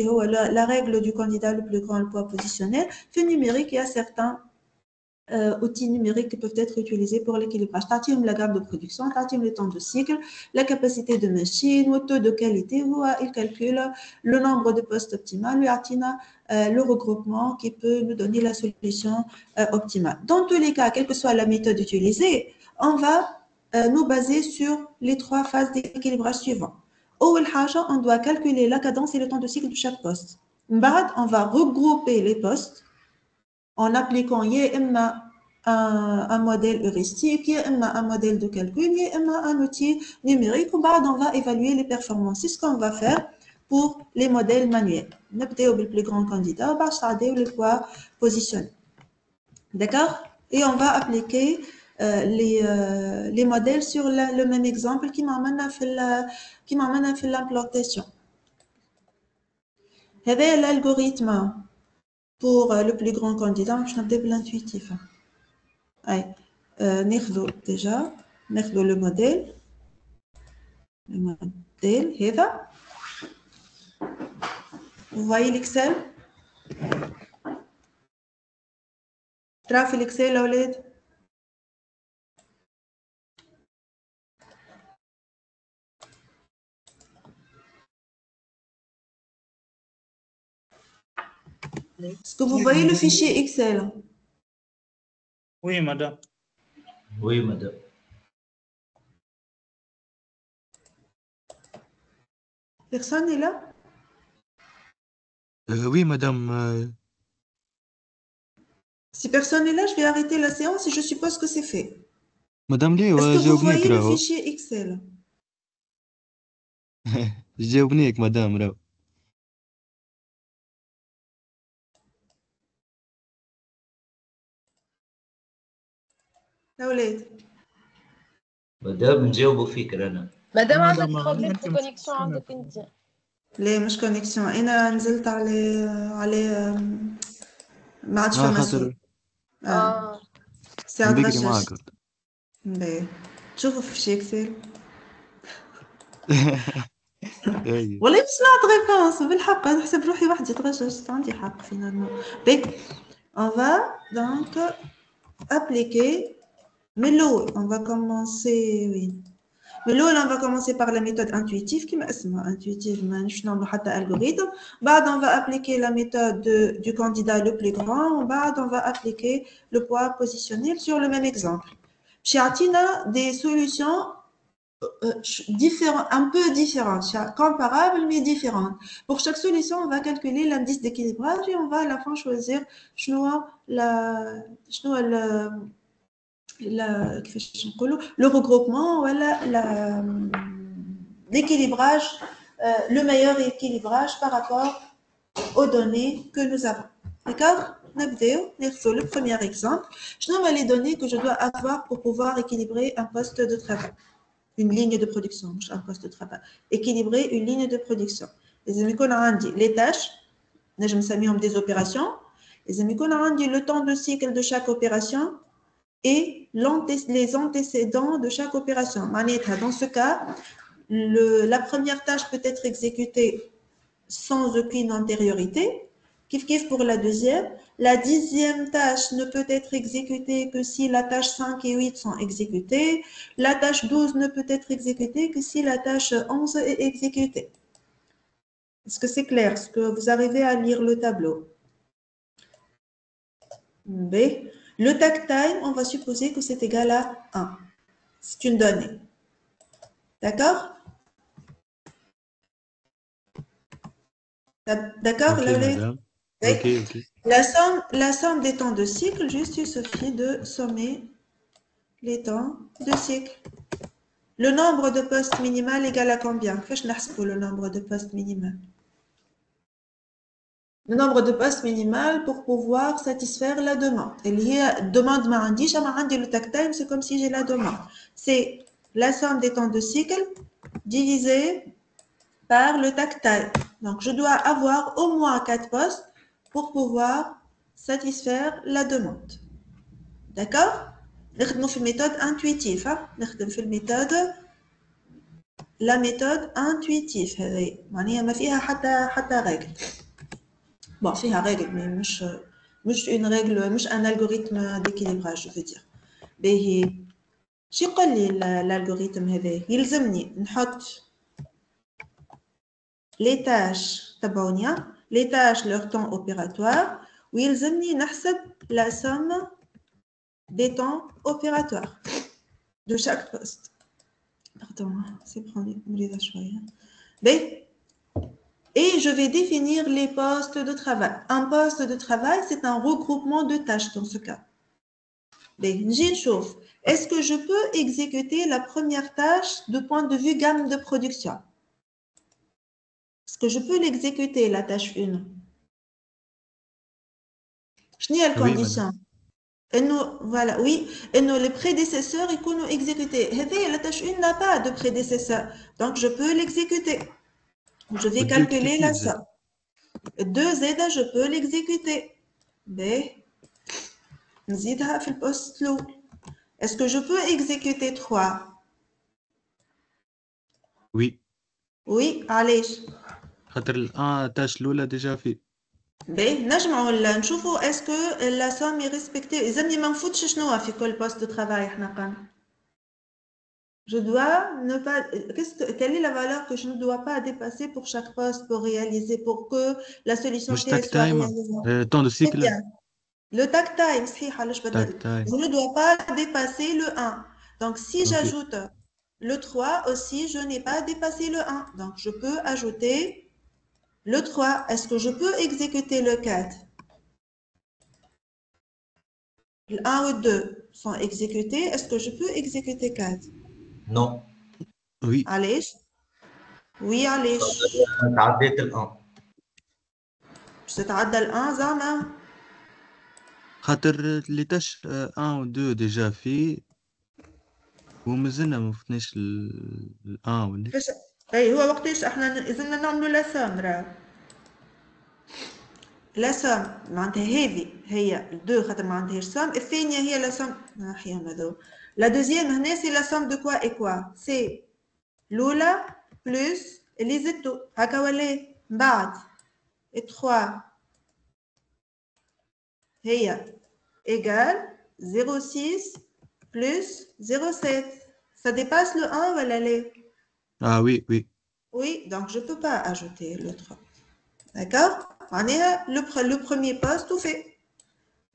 la règle du candidat le plus grand, le poids positionnel. Dans le numérique, il y a certains outils numériques qui peuvent être utilisés pour l'équilibrage. T'as-tu la gamme de production, t'as-tu le temps de cycle, la capacité de machine, le taux de qualité, il calcule le nombre de postes optimal, lui atteint le regroupement qui peut nous donner la solution optimale. Dans tous les cas, quelle que soit la méthode utilisée, on va nous baser sur les trois phases d'équilibrage suivantes. On doit calculer la cadence et le temps de cycle de chaque poste. On va regrouper les postes en appliquant un modèle heuristique, un modèle de calcul, un outil numérique. On va évaluer les performances. C'est ce qu'on va faire pour les modèles manuels. On va le plus grand candidat, on va regarder le poids positionné. D'accord? Et on va appliquer les modèles sur le même exemple qui m'amène à faire l'implantation. C'est l'algorithme pour le plus grand candidat. Je vais faire l'intuitif. Déjà, le modèle. Le modèle, vous voyez l'Excel? تعرف الإكسل أولاد؟ Est-ce que vous voyez le fichier Excel? Oui, madame. Oui, madame. Personne n'est là? Oui, madame. Si personne n'est là, je vais arrêter la séance et je suppose que c'est fait. Madame Léo, Est-ce que j'ai vous oublié voyez le grave. fichier Excel? J'ai oublié madame. Là. أولاد. مدام نجاوبوا فيك رانا. مادام عندك بروبليم في كونيكسيون عندك انت. لا مش كونيكسيون، انا نزلت على ما عادش فما خاطر ساعة بكري غشاش. معاك. باهي تشوفوا في شي اكسل. أي. والله مش نعطي ريبونس بالحق، نحسب روحي وحدي تغششت، عندي حق فينالمون. باهي on va donc appliquer mais l'eau on va commencer oui. Mais là, on va commencer par la méthode intuitive qui est intuitive, je n'en pas d'algorithme. On va appliquer la méthode du candidat le plus grand. On va appliquer le poids positionnel sur le même exemple. Chez Atina, des solutions différentes, un peu différentes, comparables mais différentes. Pour chaque solution, on va calculer l'indice d'équilibrage et on va à la fin choisir le regroupement ou l'équilibrage, le meilleur équilibrage par rapport aux données que nous avons. D'accord? Le premier exemple. Je nomme les données que je dois avoir pour pouvoir équilibrer un poste de travail, une ligne de production, un poste de travail. Équilibrer une ligne de production. Les tâches, je me suis des opérations. Le temps de cycle de chaque opération et les antécédents de chaque opération. Dans ce cas, la première tâche peut être exécutée sans aucune antériorité. Kif pour la deuxième. La 10e tâche ne peut être exécutée que si la tâche 5 et 8 sont exécutées. La tâche 12 ne peut être exécutée que si la tâche 11 est exécutée. Est-ce que c'est clair? Est-ce que vous arrivez à lire le tableau? B. Le takt time, on va supposer que c'est égal à 1. C'est une donnée. D'accord? D'accord, Ok, là, madame. oui. Ok, ok. La somme des temps de cycle, juste il suffit de sommer les temps de cycle. Le nombre de postes minimal égale à combien? Qu'est-ce que le nombre de postes minimal? Le nombre de postes minimal pour pouvoir satisfaire la demande. Et la demande m'a dit, le takt time, c'est comme si j'ai la demande. C'est la somme des temps de cycle divisée par le takt time. Donc, je dois avoir au moins 4 postes pour pouvoir satisfaire la demande. D'accord? Nous fait méthode intuitive. Nous fait la méthode intuitive. يعني ما فيها حتى رègle. Bon, فيها règle, mais مش une règle, مش un algorithme d'équilibrage, je veux dire. باهي شو يقول لي الالغوريثم هذا؟ يلزمني نحط les tâches تبعوني les tâches leur temps opératoire ويلزمني نحسب la somme des temps opératoires de chaque poste. Pardon, c'est prendre مريضة شوية. Et je vais définir les postes de travail. Un poste de travail, c'est un regroupement de tâches dans ce cas. Est-ce que je peux exécuter la première tâche de point de vue gamme de production? Est-ce que je peux l'exécuter, la tâche 1? Je n'ai pas de Oui, condition. madame. Voilà, oui, et nous, les prédécesseurs, ils peuvent nous exécuter. La tâche 1 n'a pas de prédécesseur, donc je peux l'exécuter. Je vais والدو calculer la كيف زاد. somme. 2Z, je peux l'exécuter. B, نزيدها في البوست الأول. Est-ce que je peux exécuter 3? Oui. Oui, علاش؟ خاطر الان تاش الاولى ديجا في. باهي نجمعوا نشوفوا est-ce que la somme est respectée. إذا ما نفوتش شنو في كل poste de travail احنا قلنا. Je dois ne pas. Quelle est la valeur que je ne dois pas dépasser pour chaque poste pour réaliser, pour que la solution مش T تاك soit تايم réalisée? طون دو C'est سيكل. bien. Le takt time, صحيح علاش تاك بدل. تايم. Je ne dois pas dépasser le 1. Donc, si اوكي. j'ajoute le 3 aussi, je n'ai pas dépassé le 1. Donc, je peux ajouter le 3. Est-ce que je peux exécuter le 4? Le 1 ou 2 sont exécutés. Est-ce que je peux exécuter 4? Non. Oui. علاش؟ Oui, علاش؟ تعديت الآن. باش تتعدى ال 1 زعما؟ خاطر اللي تاش 1 و 2 ديجا في ومازلنا ما فتناش ال 1 ولا. كيفاش؟ اي هو وقتاش احنا اذا نعملوا لا سوم راه لا سوم معناتها هذه هي الدو خاطر ما عندهاش سوم. الثانيه هي لا سوم نحيهم هذو. لا دوزيام هنا سي لا سوم دو كوا اي كوا سي الاولى بلس اللي زدتو هكا ولا من بعد 3 هي ايغال 0,6 plus 0,7. Ça dépasse le 1 ولا لا؟ اه وي وي. Oui, donc je ne peux pas ajouter le 3. D'accord? معناها le premier poste tout fait.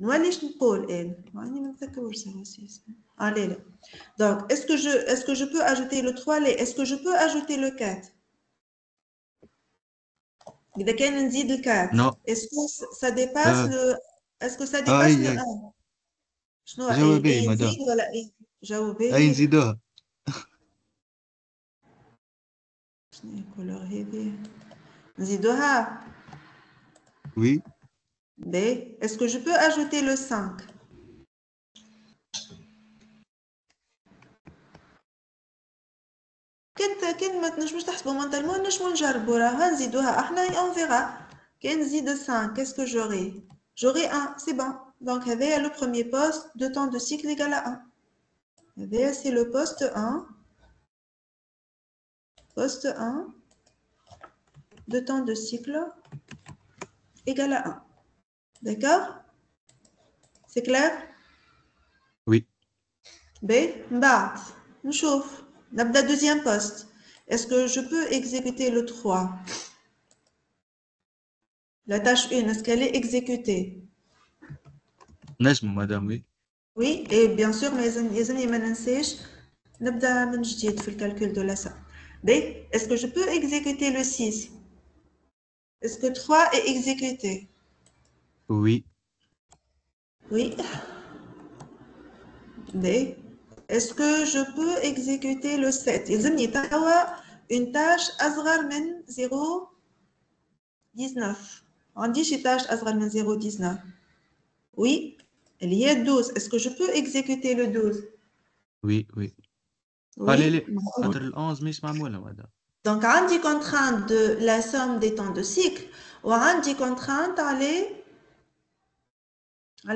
نوليش نقول ماني ما نتذكروش 0,6. Allez là. Donc est-ce que je peux ajouter le 3 là? Est-ce que je peux ajouter le 4? إذا كان نزيد ال 4. نو. Est-ce que ça dépasse le Est-ce que ça dépasse اي le اي 1? شنو جوابي اي مدام. نزيد ولا اي؟ جاوبي. اي نزيدوها. شنو هي الكولور هذه؟ نزيدوها. وي. B. Est-ce que je peux ajouter le 5? كان ما تنجموش تحسبوا مونتالمون نجمو نجربوا راها نزيدوها احنا et on verra. كان نزيد 5 qu'est-ce que j'aurai? J'aurai 1, c'est bon. Donc هذايا le premier poste de temps de cycle égal à 1. هذايا c'est le poste 1. Poste 1 de temps de cycle égal à 1. D'accord? C'est clair? وي. B. من بعد نشوف نبدأ deuxième poste. Est-ce que je peux exécuter le 3? La tâche 1, est-ce qu'elle est exécutée? نجم مدام وي. Oui, et bien sûr, mais يلزمني ما ننساش نبدأ من جديد في الcalcul de la somme. B, est-ce que je peux exécuter le 6? Est-ce que 3 est exécuté? Oui. Oui. B, est-ce que je peux exécuter le 7? يلزمني توا une tâche أصغر من 0,19. عندي شي tâche أصغر من 0,19. Oui. اللي هي 12. Est-ce que je peux exécuter le 12? Oui. Oui. Oui. Allez, خاطر ال 11 مش معمولة مدام. Donc, عندي contrainte de la somme des temps de cycle وعندي contrainte على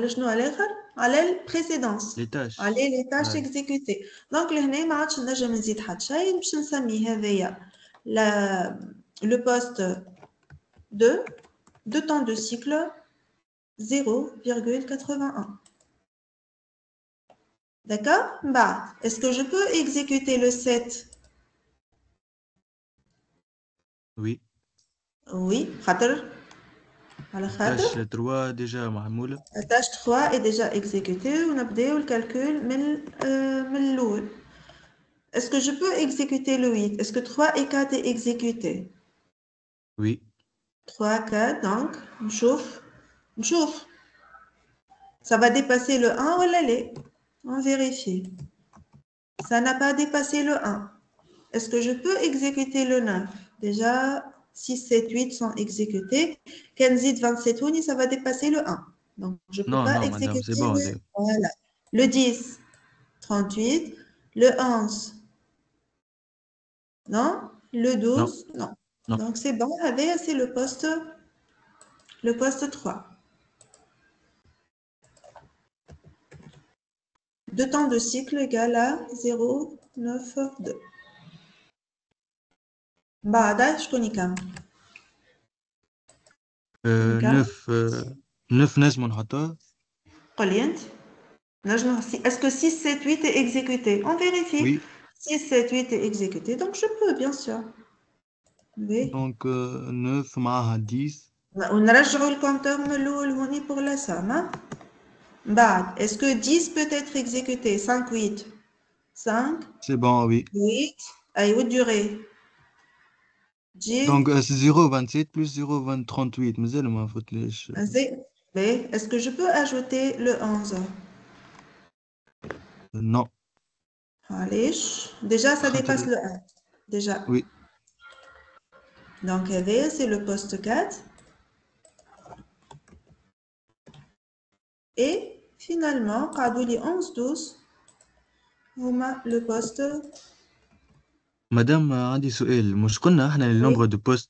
شنو على الآخر؟ على البريسيدونس. Les tâches. على les tâches Ouais. exécutées. Donc, لهنا ما عادش نجم نزيد حتى شيء باش نسمي هذايا le poste 2 de temps de cycle 0,81. D'accord? Bah, est-ce que je peux exécuter le 7? Oui. Oui, خاطر على خاطر tâche 3 déjà معمولة. La tâche 3 est déjà exécutée. On a le calcul من الأول. Est-ce que je peux exécuter le 8? Est-ce que 3 et 4 est exécuté? Oui. 3, 4, donc, نشوف. Ça va dépasser le 1 ou l'allée? On vérifie. Ça n'a pas dépassé le 1. Est-ce que je peux exécuter le 9? Déjà, 6, 7, 8 sont exécutés. 15, 27, ça va dépasser le 1. Donc, je ne peux Non, pas non, madame, exécuter c'est bon. Voilà. Le 10, 38. Le 11, non. Le 12, non. Non. Donc, c'est bon. C'est le poste 3. Deux temps de cycle égale à 0,92. بعدها شكون يكمل؟ 9 نجم نحطها. قل لي انت. Est-ce que 6, 7, 8 est exécuté? On vérifie. Oui. 6, 7, 8 est exécuté. Donc, je peux, bien sûr. Oui. Donc 9 معها 10. ونرجعوا الكونتور من الأول هوني pour la somme. Hein? بعد, est-ce que 10 peut être exécuté? 5, 8. 5. C'est bon, oui. 8. أيوة durée. 10. Donc c'est 0,27 plus 0,38. مازال ما فوتليش. Est-ce que je peux ajouter le 11? Non. Allez. Déjà, ça dépasse le 1. Déjà. Oui. Donc, c'est le poste 4. Et finalement, قعدوا 11, 12. هما le poste. مدام عندي سؤال. مش قلنا احنا النمبر دو بوست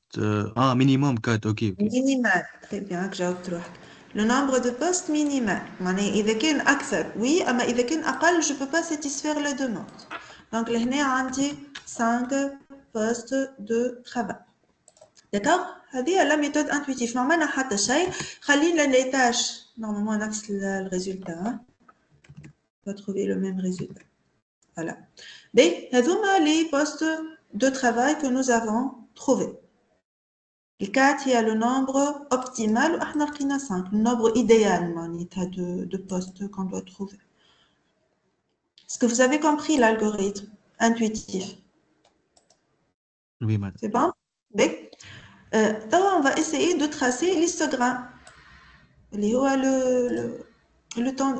minimum 4. اوكي. Minimal. Très bien, جاوبت روحك. Le nombre de postes minimal. معناها إذا كان أكثر oui, أما إذا كان أقل je peux pas satisfaire la demande. Donc لهنا عندي 5 postes de travail. D'accord? هذه la méthode intuitive. ما عملنا حتى شيء. خلينا les tâches. Normalement نفس le résultat. On va trouver le même résultat. Voilà. Mais هذوما les postes de travail que nous avons trouvés. Le 4, il y a le nombre optimal, ou 5, le nombre idéal de postes qu'on doit trouver. Est-ce que vous avez compris l'algorithme intuitif? Oui, madame. C'est bon? Donc, on va essayer de tracer l'histogramme. Le temps,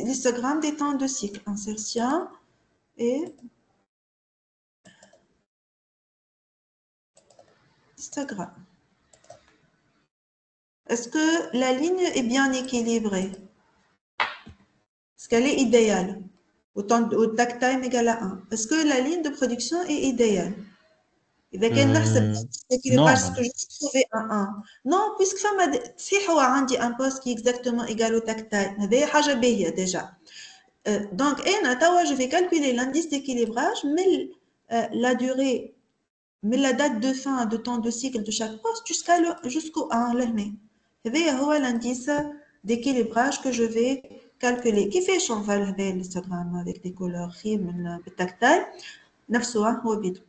l'histogramme des temps de cycle. Insertion et histogramme. Est-ce que la ligne est bien équilibrée? Est-ce qu'elle est idéale? Au takt time égale à 1. Est-ce que la ligne de production est idéale? إذا كان نحسب l'équilibrage que je trouvais un 1. Non, puisque صحيح هو عندي un poste qui est exactement égal au takt time. هذه حاجة باهية déjà. Donc أنا توا je vais calculer l'indice d'équilibrage mais la durée mais la date de fin de temps de cycle de chaque poste jusqu'au 1 لهنا. هذا هو l'indice d'équilibrage que je vais calculer. كيفاش on va lever l'histogramme avec des couleurs خير من بالتكتايل نفسه هو بيدو.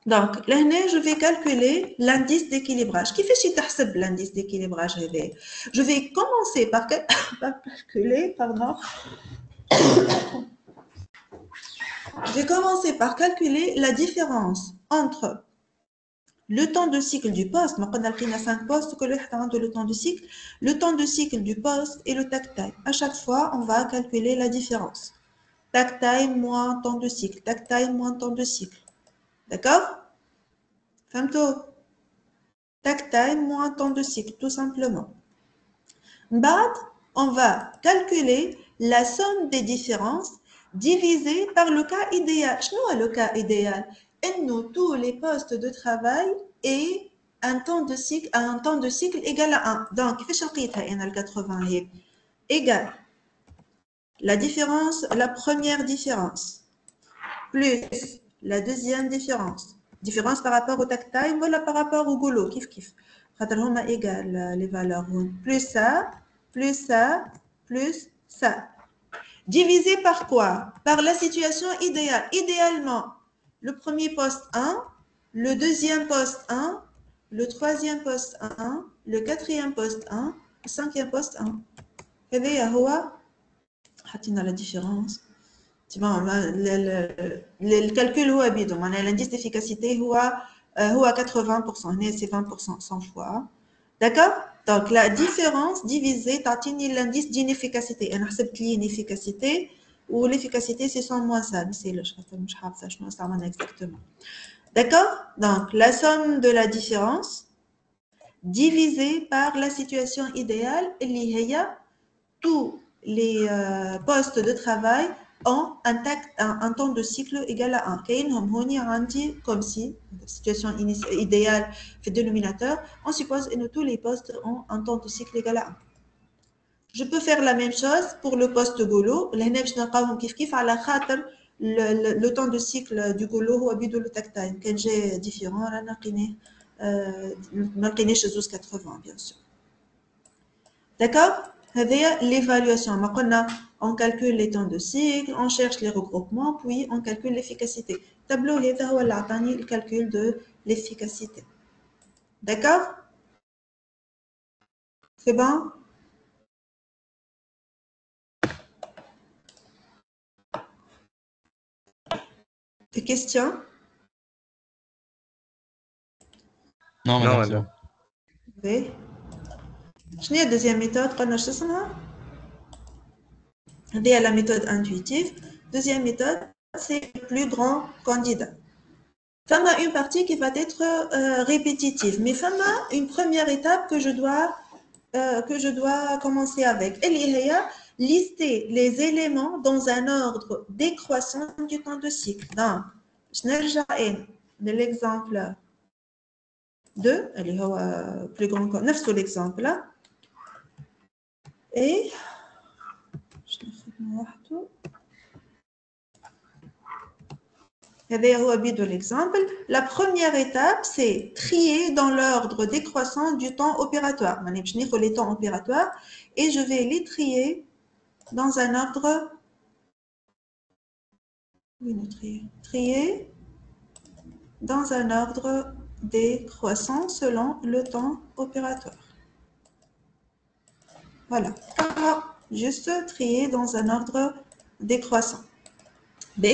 Donc لهنا je vais calculer l'indice d'équilibrage. كيفاش يتحسب l'indice d'équilibrage هذا؟ Je vais commencer par calculer Je vais commencer par calculer la différence entre le temps de cycle du poste, on a 5 postes, que le temps de cycle, le temps de cycle du poste et le takt time. À chaque fois, on va calculer la différence. Takt time moins temps de cycle, takt time moins temps de cycle. D'accord? Famto. Takt time moins temps de cycle, tout simplement. Bad, on va calculer la somme des différences divisée par le cas idéal. Qu'est-ce que le cas idéal? Et nous, tous les postes de travail et un temps de cycle égal à 1. Donc, qu'est-ce que je fais le 80 égal la différence, la première différence, plus la deuxième différence. Différence par rapport au takt time ou par rapport au goulot, kif. Huma égal les valeurs. Plus ça, plus ça, plus ça. Divisé par quoi? Par la situation idéale. Idéalement, le premier poste 1, le deuxième poste 1, le troisième poste 1, le quatrième poste 1, le cinquième poste 1. هذا هو حطينا la différence. Le calcul هو بيدو معناها l'indice d'efficacité هو 80%. هنا c'est 20% 100 fois. D'accord? Donc la différence divisée تعطيني l'indice d'inefficacité. أنا حسبت لي l'inefficacité ou l'efficacité c'est 100 moins ça. Mais c'est مش حافظة شنو استعملنا exactement. D'accord? Donc la somme de la différence divisée par la situation idéale اللي هي tous les postes de travail ont un temps de cycle égal à 1. كاينهم هوني عندي comme si situation idéale في dénominateur, on suppose que tous les postes ont un temps de cycle égal à 1. Je peux faire la même chose pour le poste goulot. لهنا باش نلقاوهم كيف على خاطر le temps de cycle du goulot هو بيدو le takt time. كان جاي différent رانا لقيناه ما لقيناش زوز 80 bien sûr. D'accord? L'évaluation. On calcule les temps de cycle, on cherche les regroupements, puis on calcule l'efficacité. Tableau, le calcul de l'efficacité. D'accord? C'est bon? Des questions? Non, Non, madame, c'est madame. bon. Oui. Je n'ai la deuxième méthode, c'est la méthode intuitive. Deuxième méthode, c'est le plus grand candidat. Il y a une partie qui va être répétitive, mais il y a une première étape que je dois commencer avec. Elle est lister les éléments dans un ordre décroissant du temps de cycle. Donc, je vais de l'exemple 2, elle est plus grand que 9 sur l'exemple là. Et je de l'exemple. La première étape, c'est trier dans l'ordre décroissant du temps opératoire. Je vais les temps opératoires et je vais les trier dans un ordre. Trier dans un ordre décroissant selon le temps opératoire. Voilà. Juste trier dans un ordre décroissant. B.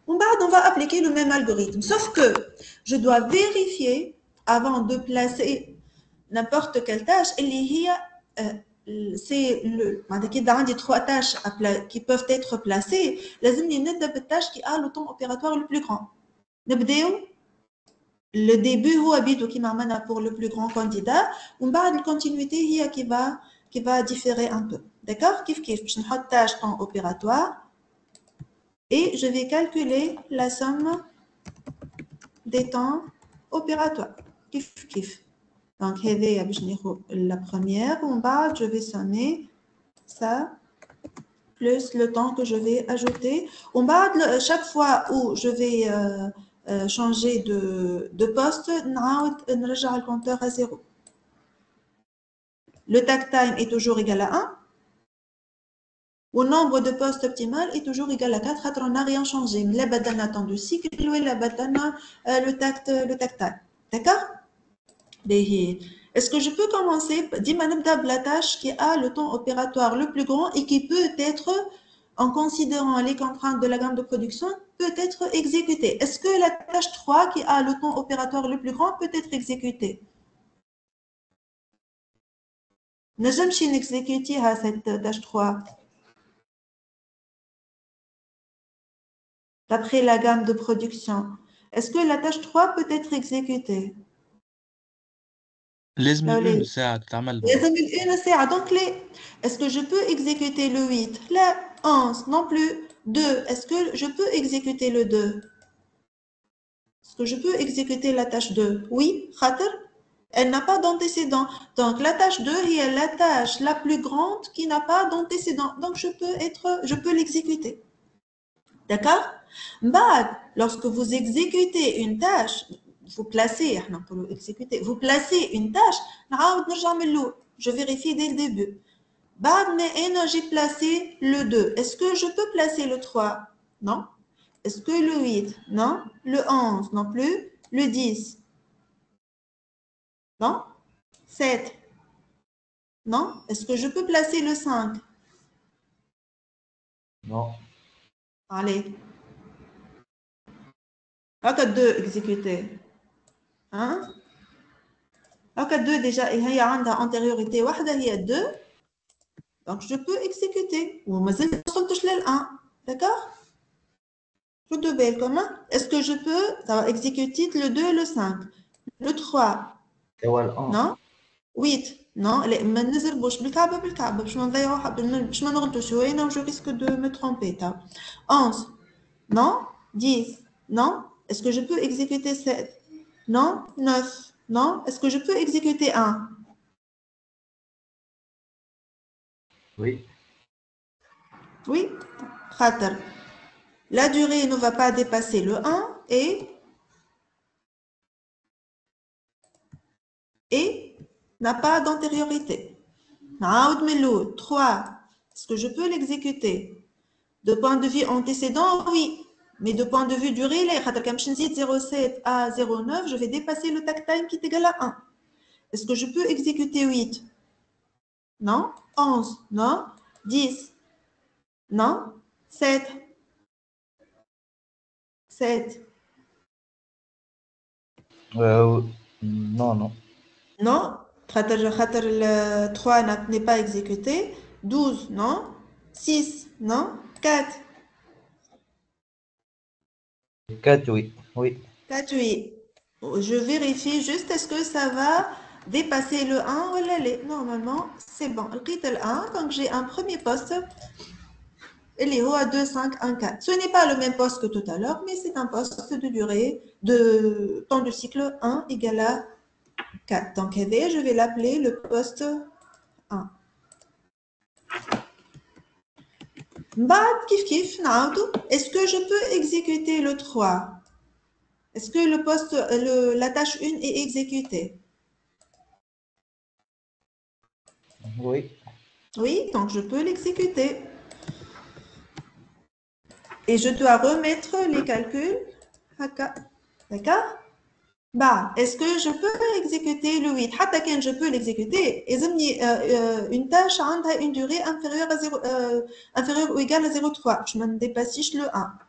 On va appliquer le même algorithme, sauf que je dois vérifier avant de placer n'importe quelle tâche. C'est le 3 tâches qui peuvent être placées. لازم نبدأ بالtâche qui a le temps opératoire le plus grand. Le début هو بيدو كيما عملنا pour le plus grand candidat ومن بعد الكونتينيتي هي qui va différer un peu. D'accord? كيف باش نحط tâche temps opératoire et je vais calculer la somme des temps opératoires. Kif. Donc, la première, en bas, je vais sommer ça, plus le temps que je vais ajouter. En bas, chaque fois où je vais changer de poste, le compteur à 0. Le takt time est toujours égal à 1. Le nombre de postes optimal est toujours égal à 4. On n'a rien changé. La badana temps de cycle et la badana le takt time. D'accord? Est-ce que je peux commencer par la tâche qui a le temps opératoire le plus grand et qui peut être, en considérant les contraintes de la gamme de production, peut être exécutée. Est-ce que la tâche 3 qui a le temps opératoire le plus grand peut être exécutée? نجمش نexécuter cette tâche 3 d'après la gamme de production. Est-ce que la tâche 3 peut être exécutée? لازم الأون ساعة تتعمل. لازم الأون ساعة. Donc est-ce que je peux exécuter le 8? La 11 non plus. 2. Est-ce que je peux exécuter le 2? Est-ce que je peux exécuter la tâche 2? Oui, khater. Elle n'a pas d'antécédent. Donc la tâche 2 est la tâche la plus grande qui n'a pas d'antécédent. Donc je peux l'exécuter. D'accord? Lorsque vous exécutez une tâche, vous placez une tâche, je vérifie dès le début. Mais j'ai placé le 2. Est-ce que je peux placer le 3? Non. Est-ce que le 8? Non. Le 11? Non plus. Le 10? Non. 7? Non. Est-ce que je peux placer le 5? Non. Allez. هكا 2 exécutés. Hein? هكا 2 déjà et هي عندها antériorité واحدة هي 2. Donc je peux exécuter. ومازال ما وصلتش لل 1. D'accord? Tout بالكم. Est-ce que je peux ça va exécuter le 2 et le 5? Le 3. هو الان. Non? 8. Non, ما نزربوش بالكعبة باش ما نضيعوا باش ما نغلطوش هنا je risque de me tromper. 11. Non? 10. Non? Est-ce que je peux exécuter 7? Non? 9. Non? Est-ce que je peux exécuter 1? Oui. Oui. Khater. La durée ne va pas dépasser le 1 et n'a pas d'antériorité. 3. Est-ce que je peux l'exécuter? De point de vue antécédent, oui. Mais de point de vue durée, là, 0,7 à 0,9, je vais dépasser le takt time qui est égal à 1. Est-ce que je peux exécuter 8? Non. 11? Non. 10? Non. 7? 7? Non, non. Non. Le 3 n'est pas exécuté. 12? Non. 6? Non. 4? 4, oui. Oui. 4, oui. Je vérifie juste est-ce que ça va dépasser le 1 ou l'aller. Normalement, c'est bon. Le 1, donc j'ai un premier poste. Il est à 2, 5, 1, 4. Ce n'est pas le même poste que tout à l'heure, mais c'est un poste de durée de temps de cycle 1 égale à 4. Donc, je vais l'appeler le poste 1. Est-ce que je peux exécuter le 3? Est-ce que la tâche 1 est exécutée? Oui. Oui, donc je peux l'exécuter. Et je dois remettre les calculs. D'accord? Est-ce que je peux exécuter le 8? Quand je peux l'exécuter, une tâche a une durée inférieure ou égale à 0,3. Je ne dépasse le 1.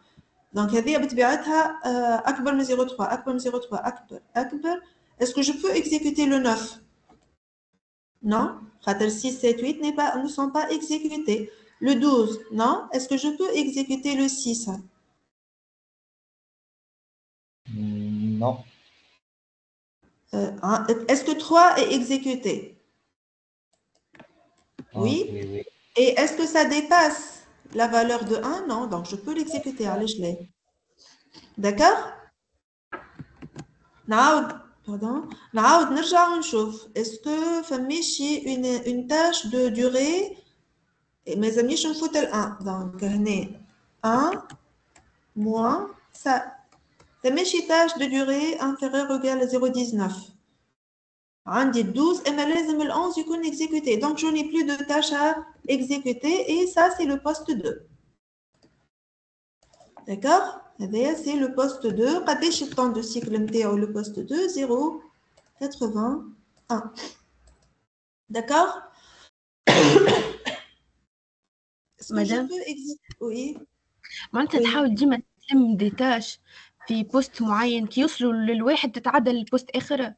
Donc, أكبر من 0,3 أكبر من 0,3 أكبر. Est-ce que je peux exécuter le 9? Non. 6, 7, 8 ne sont pas exécutés. Le 12, non. Est-ce que je peux exécuter le 6? Non. Est-ce que 3 est exécuté? Oui. Oui, oui. Et est-ce que ça dépasse la valeur de 1? Non. Donc, je peux l'exécuter. Allez, je l'ai. D'accord? Pardon. Est-ce que فماشي une tâche de durée mes amis je me fous tel 1 donc 1 moins ça فماشي tâche de durée inférieure ou égale à 0,19 عندي 12 et لازم ال 11 يكون exécuté donc je n'ai plus de tâche à exécuter et ça c'est le poste 2 d'accord? C'est le poste 2 قداش le temps de cycle نتاعو le poste 2 0,81 d'accord? Est-ce que je Madame peux exécuter? Oui. معناتها Oui. تحاول ديما تتم دي تاش في بوست معين كي يوصلوا للواحد تتعدل البوست آخر.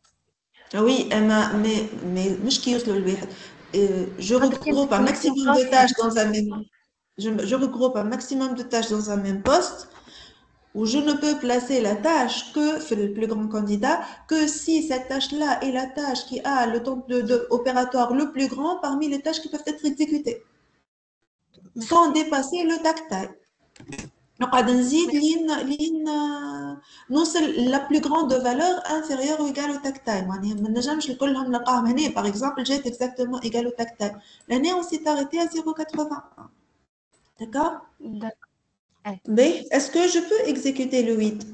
Oui, mais مش كي يوصلوا لواحد. Je خاطر كانت regroupe un الكونيكسيون maximum de خاصة. tâches dans un même. Je regroupe un maximum de tâches dans un même poste où je ne peux placer la tâche que le plus grand candidat que si cette tâche-là est la tâche qui a le temps de opératoire le plus grand parmi les tâches qui peuvent être exécutées sans dépasser le tactile. نقعد نزيد لين نوصل la plus grande valeur inférieure ou égale au tactile. يعني ما نجمش الكلهم نلقاهم هنا. Par exemple, جات exactement égal au tactile. L'année, on s'est arrêté à 0,81. D'accord? Mais est-ce que je peux exécuter le 8?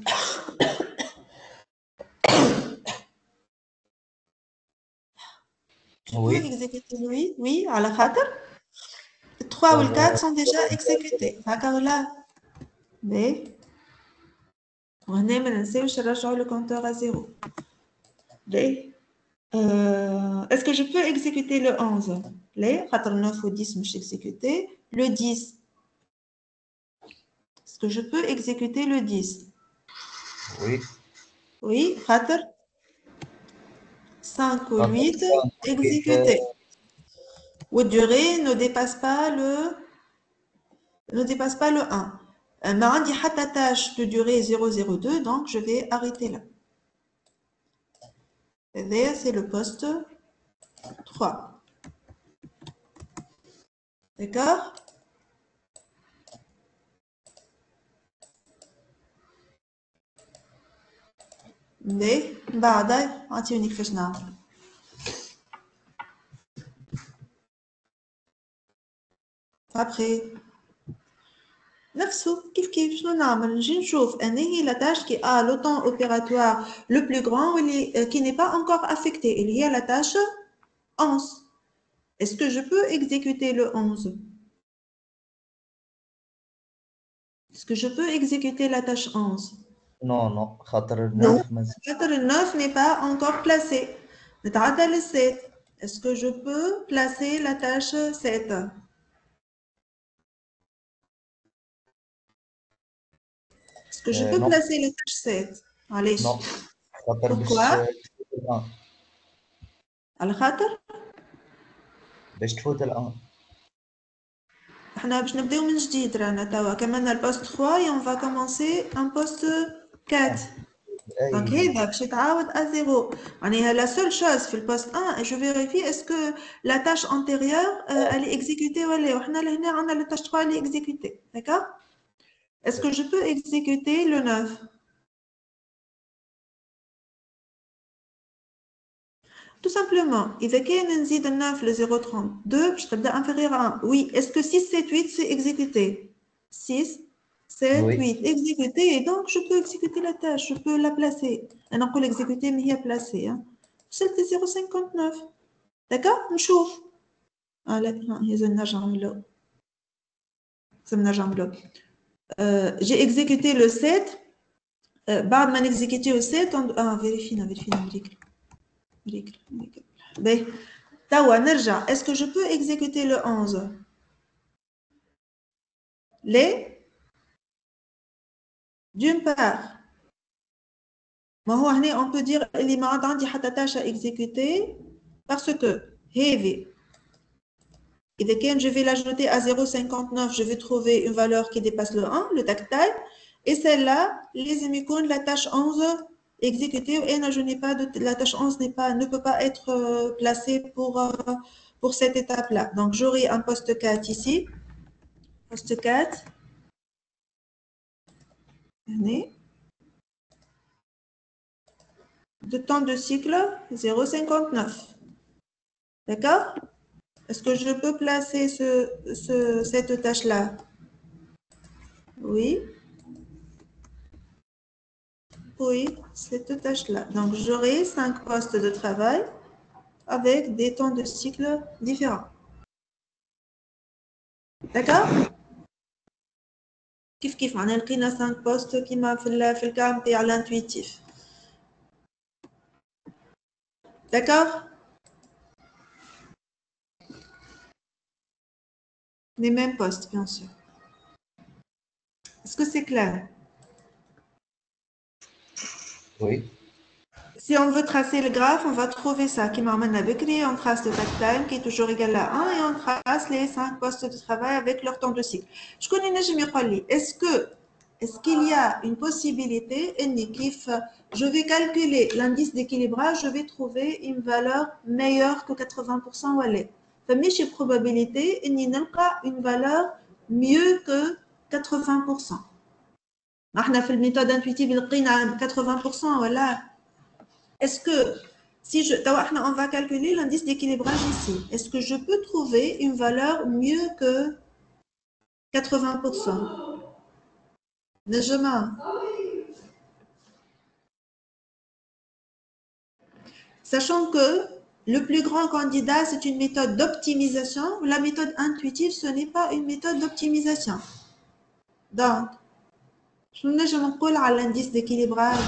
Je peux exécuter le 8? Oui, à la khater. Le 3 ou le 4 sont déjà exécutés. D'accord là? Mais وهنا ما ننساوش نرجعوا le compteur à 0. Mais est-ce que je peux exécuter le 11? Les 9 ou 10 مش exécuté. Le 10. Est-ce que je peux exécuter le 10? Oui. Oui, 5 ou 8 exécuté. Ou durée ne dépasse pas le 1. ما عندي حتى tâche de durée 0,02, donc je vais arrêter là. Et c'est le poste 3. D'accord? Mais بعدها عطيوني كيفاش نعمل. Après نفسه كيف شنو نعمل نجي نشوف أنا هي la tâche qui a le temps opératoire le plus grand qui n'est pas encore affectée. Il y a la tâche 11. Est-ce que je peux exécuter le 11? Est-ce que je peux exécuter la tâche 11? Non. خاطر Non. 9 خاطر le 9 n'est pas encore placé. نتعدى le 7. Est-ce que je peux placer la tâche 7? Est-ce que je peux placer la tâche 7? Allez. Non. Pourquoi? على خاطر باش تفوت الآن. احنا باش نبداو من جديد رانا توا كملنا البوست 3 et on va commencer un poste 4. Donc هذا باش يتعاود à 0. يعني la seule chose في البوست 1 je vérifie est-ce que la tâche antérieure elle est exécutée ولا وحنا لهنا عندنا la tâche 3 elle est exécutée. D'accord? Est-ce que je peux exécuter le 9? Tout simplement, إذا كان نزيد ال 9 ل 0,32 باش تبدا inférieur à 1. Oui, est-ce que 6, 7, 8 c'est exécuté? 6, 7, Oui. 8 exécuté, donc je peux exécuter la tâche, je peux la placer. أنا نقول exécuter mais هي placée. وصلت ل 0,59. D'accord? نشوف. لازم نرجع نعملو. J'ai exécuté le 7. بعد ما نexécuter le 7 on vérifie نريكل. Ben, Tawa, Nerja, est-ce que je peux exécuter le 11? D'une part, on peut dire qu'il y a des tâches à exécuter parce que heavy. Et quand je vais l'ajouter à 0,59, je vais trouver une valeur qui dépasse le 1, le tactile. Et celle-là, les émicônes, la tâche 11 exécutée, et je n'ai pas la tâche 11 ne peut pas être placée pour cette étape-là. Donc, j'aurai un poste 4 ici. Poste 4. De temps de cycle, 0,59. D'accord? Est-ce que je peux placer cette tâche-là? Oui. Oui, cette tâche-là. Donc, j'aurai 5 postes de travail avec des temps de cycle différents. D'accord? كيف معناها لقينا 5 postes كيما في الكام تاع l'intuitif. D'accord? Les mêmes postes, bien sûr. Est-ce que c'est clair? Oui. Si on veut tracer le graphe, on va trouver ça. Qui m'emmène à Bekri, on trace le takt time qui est toujours égal à 1 et on trace les 5 postes de travail avec leur temps de cycle. Je connais est-ce qu'il y a une possibilité, je vais calculer l'indice d'équilibrage, je vais trouver une valeur meilleure que 80% ou elle est. فماشي probabilité إني نلقى une valeur mieux que 80%. احنا في الميثode intuitive لقينا 80% ولا est-ce que si on va calculer l'indice d'équilibrage ici, est-ce que je peux trouver une valeur mieux que 80%? Najma. Sachant que le plus grand candidat, c'est une méthode d'optimisation. La méthode intuitive, ce n'est pas une méthode d'optimisation. Donc, je me colle à l'indice d'équilibrage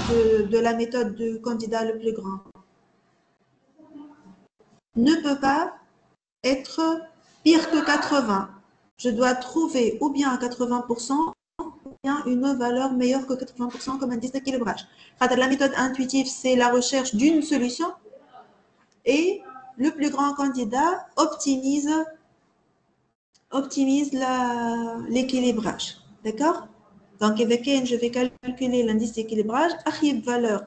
de la méthode du candidat le plus grand. Ne peut pas être pire que 80. Je dois trouver ou bien 80%, ou bien une valeur meilleure que 80% comme indice d'équilibrage. La méthode intuitive, c'est la recherche d'une solution et le plus grand candidat optimise l'équilibrage. D'accord? Donc, avec je vais calculer l'indice d'équilibrage. Valeur,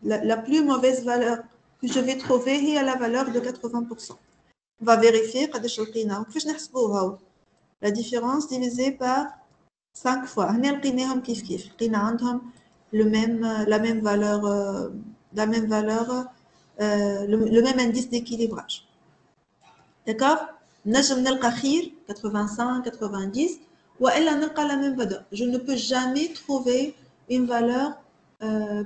la plus mauvaise valeur que je vais trouver est la valeur de 80%. On va vérifier. La différence divisée par 5 fois. On a la même valeur, le même indice d'équilibrage. D'accord? نجم نلقى خير 85 90 والا نلقى la même valeur. Je ne peux jamais trouver une valeur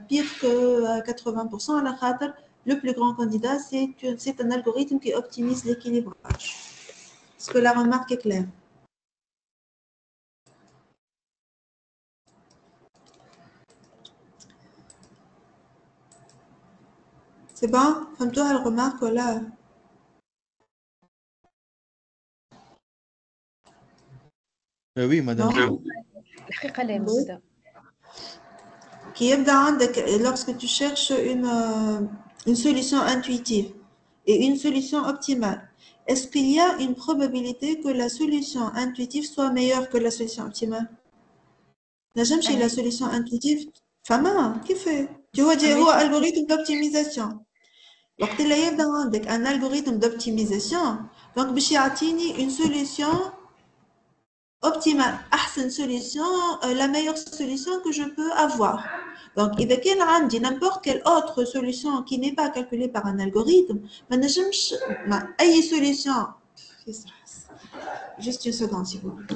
pire que 80% على خاطر le plus grand candidat c'est un algorithme qui optimise l'équilibrage. Est-ce que la remarque est claire? C'est bon? فهمتوها la remarque ولا؟ Oui, madame. الحقيقة لا مبدا. Qui يبدأ عندك lorsque tu cherches une solution intuitive et une solution optimale, est-ce qu'il y a une probabilité que la solution intuitive soit meilleure que la solution optimale? نجم chez la solution intuitive فما كيف tu vois هو algorithme d'optimisation. وقت اللي يبدأ عندك un algorithme d'optimisation donc باش يعطيني une solution optimale, أحسن solution, la meilleure solution que je peux avoir. Donc, إذا كان عندي n'importe quelle autre solution qui n'est pas calculée par un algorithme, ما نجمش أي solution. Juste une seconde, s'il vous plaît.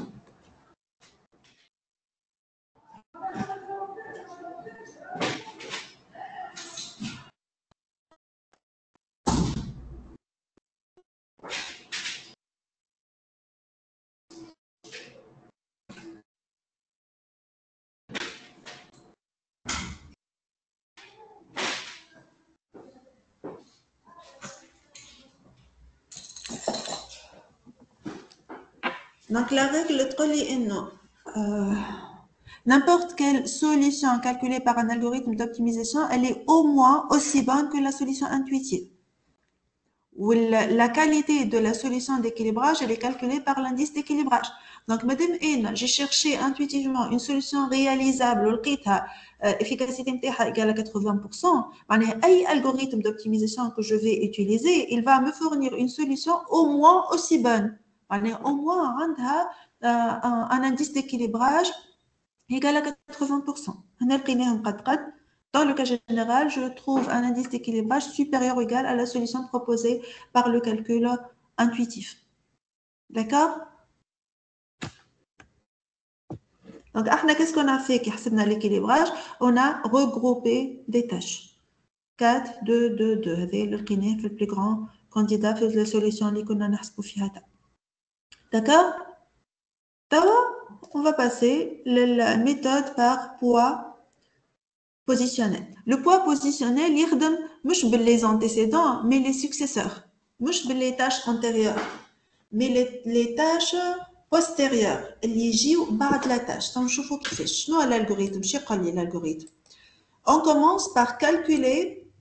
Donc, la règle n'importe quelle solution calculée par un algorithme d'optimisation, elle est au moins aussi bonne que la solution intuitive. Ou la qualité de la solution d'équilibrage, elle est calculée par l'indice d'équilibrage. Donc, madame N, j'ai cherché intuitivement une solution réalisable, efficacité égale à 80%. Un algorithme d'optimisation que je vais utiliser, il va me fournir une solution au moins aussi bonne. Au moins un indice d'équilibrage égal à 80%. Dans le cas général, je trouve un indice d'équilibrage supérieur ou égal à la solution proposée par le calcul intuitif. D'accord? Donc, qu'est-ce qu'on a fait qui a l'équilibrage? On a regroupé des tâches. 4, 2, 2, 2. C'est le plus grand candidat fait la solution qu'on a D'accord? On va passer la méthode par poids positionnel. Le poids positionnel, il ne les antécédents, mais les successeurs. Pas les tâches antérieures, mais les tâches postérieures. اللي يجيو بعد la tâche. نشوفوا كيفاش. شنو l'algorithme? شنو قال لي l'algorithme? On commence par calculer,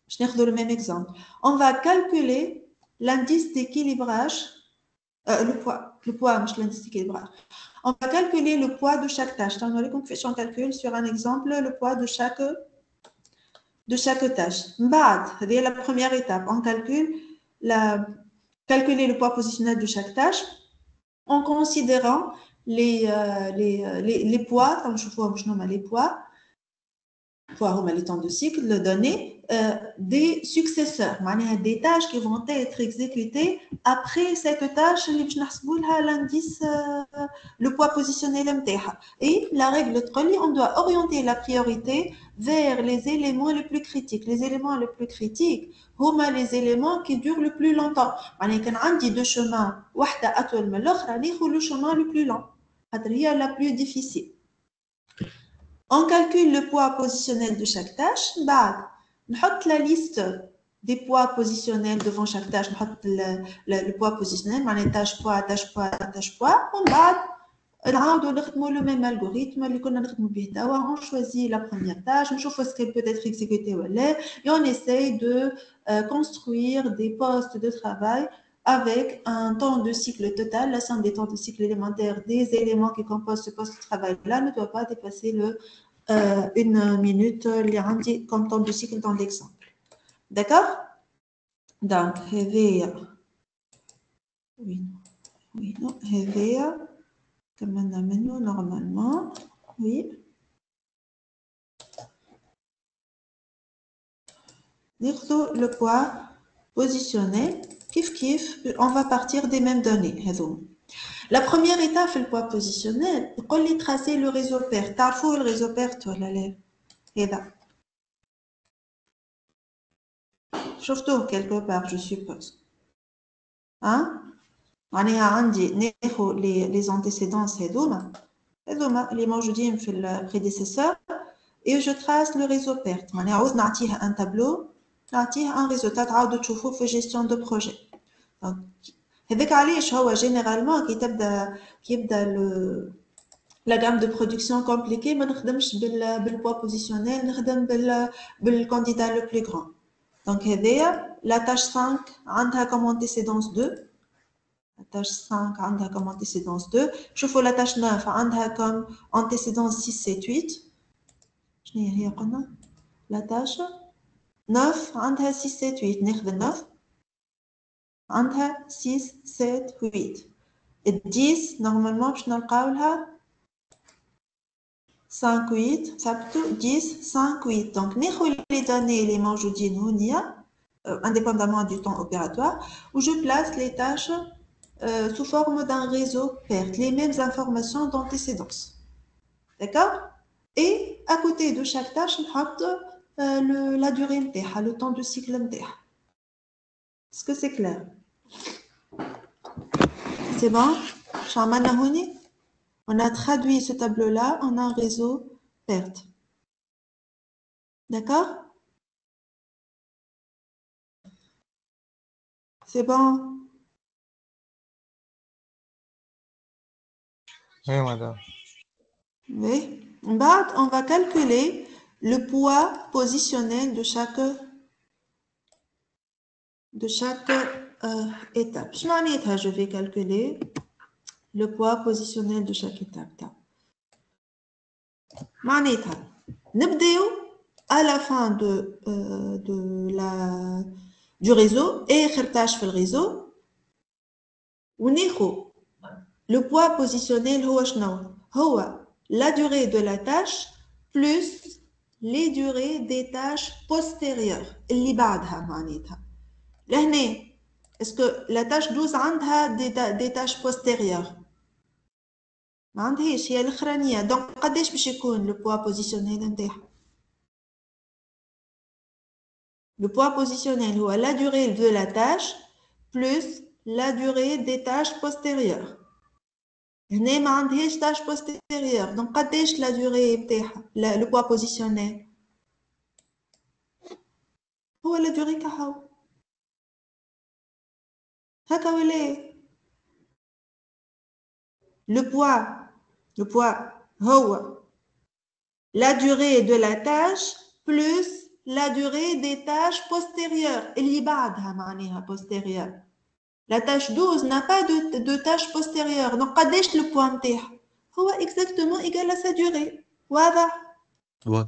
je vais donner le même exemple. On va calculer l'indice d'équilibrage, le poids, je l'indice d'équilibrage. On va calculer le poids de chaque tâche. On calcule sur un exemple le poids de chaque tâche. C'est la première étape. On calculer le poids positionnel de chaque tâche en considérant les poids, comme je vois les poids, les temps de cycle donnés des successeurs, des tâches qui vont être exécutées après cette tâche, l'indice, le poids positionnel. Et la règle de Trolli, on doit orienter la priorité vers les éléments les plus critiques. Les éléments les plus critiques, sont les éléments qui durent le plus longtemps. Quand on a deux chemins, le chemin le plus long, c'est la plus difficile. On calcule le poids positionnel de chaque tâche. On met la liste des poids positionnels devant chaque tâche. On met le poids positionnel, tâche, poids, tâche, poids, tâche, poids. On met le même algorithme. On choisit la première tâche. On choisit ce qu'elle peut être exécutée ou non. Et on essaye de construire des postes de travail avec un temps de cycle total. La somme des temps de cycle élémentaires des éléments qui composent ce poste de travail-là ne doit pas dépasser une minute comme temps de cycle dans l'exemple. D'accord? Donc, comme on a normalement, oui. Le poids positionnel, kif, on va partir des mêmes données. La première étape, le poids positionnel, on va tracer le réseau perte. T'as le réseau perte ou là? Surtout quelque part, je suppose. Hein? On a les antécédents, c'est les موجودين في le prédécesseur, et je trace le réseau perte. On a un tableau, un résultat de تشوفوه في gestion de projet. Donc, هذاك علاش هو généralement كي يبدا la gamme de production compliquée, ما نخدمش بالpoids positionnel, نخدم بالcandidat le plus grand. Donc, la tâche 5 عندها comme antécédence 2. La tâche 5 عندها comme antécédence 2. شوفوا la tâche 9 عندها comme antécédence 6, 7, 8. شنو هي قلنا؟ La tâche 9 عندها 6, 7, 8. ناخذ 9 عندها 6, 7, 8. 10 normalement باش نلقاو لها 5, 8. صابتو 10, 5, 8. Donc ناخذ les données les موجودين هنا indépendamment du temps opératoire, où je place les tâches sous forme d'un réseau perte, les mêmes informations d'antécédence. D'accord? Et à côté de chaque tâche, on met la durée, le temps de cycle. Est-ce que c'est clair? C'est bon? On a traduit ce tableau-là en un réseau perte. D'accord? C'est bon? Oui, madame. Oui. On va calculer le poids positionnel de chaque étape. Je vais calculer le poids positionnel de chaque étape. نبداو à la fin du réseau et آخر tâche في الريزو وناخذ le poids positionnel هو شنو؟ هو la durée de la tâche plus les durées des tâches postérieures اللي بعدها معناتها. لهنا est-ce que la tâche 12 عندها des tâches postérieures؟ ما عندهاش هي الاخرانيه. دونك قداش باش يكون لو بوا بوزيسيونيل نتاعها؟ Le poids positionnel هو la durée de la tâche plus la durée des tâches postérieures. هنا ما عندهاش tâche postérieure. Donc قداش la durée نتاعها le poids positionnel؟ هو la durée كهو. هكا ولا le poids هو la durée de la tâche plus la durée des tâches postérieures. اللي بعدها معناها postérieure. La tâche 12 n'a pas de tâche postérieure. Donc, قداش le point نتاعها؟ هو exactement égal à sa durée. واضح؟ Ouais.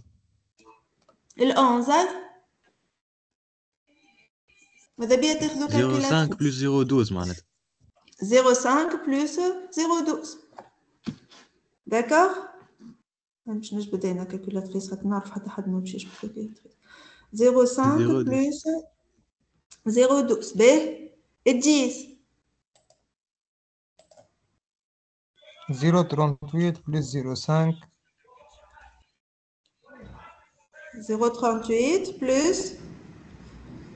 ال 11 ماذا بيا تاخذوا 0,5 calculatrice. plus 0,12 معناتها. 0,5 plus 0,12. D'accord؟ باش نجبد انا calculatrice خاطر نعرف حتى حد ما يمشيش بالكالكولاتريس. 0,5 plus 0,12. باهي 10. 0,38 plus 0,5 0,38 plus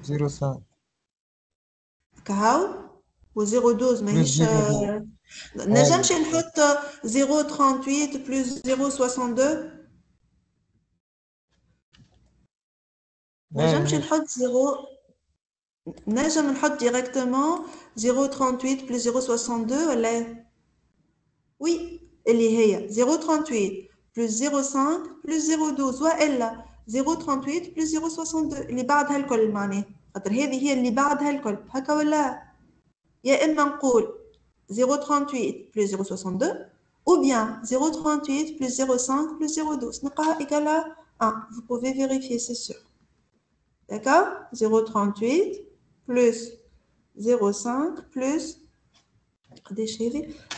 0,5 كهو و 0,12 ماهيش نجمش نحط 0,38 plus 0,62 نجمش نحط 0 نجم نحط ديريكتومون 0,38 plus 0,62 ولا وي اللي هي 0,38 plus 0,5 plus 0,12 والا 0,38 plus 0,62 اللي بعدها الكل معناه خاطر هذه هي اللي بعدها الكل هكا ولا يا اما نقول 0,38 plus 0,62 ou bien 0,38 plus 0,5 plus 0,12 نلقاها égal à 1. Vous pouvez vérifier, c'est sûr. D'accord? 0,38 plus 0,5 plus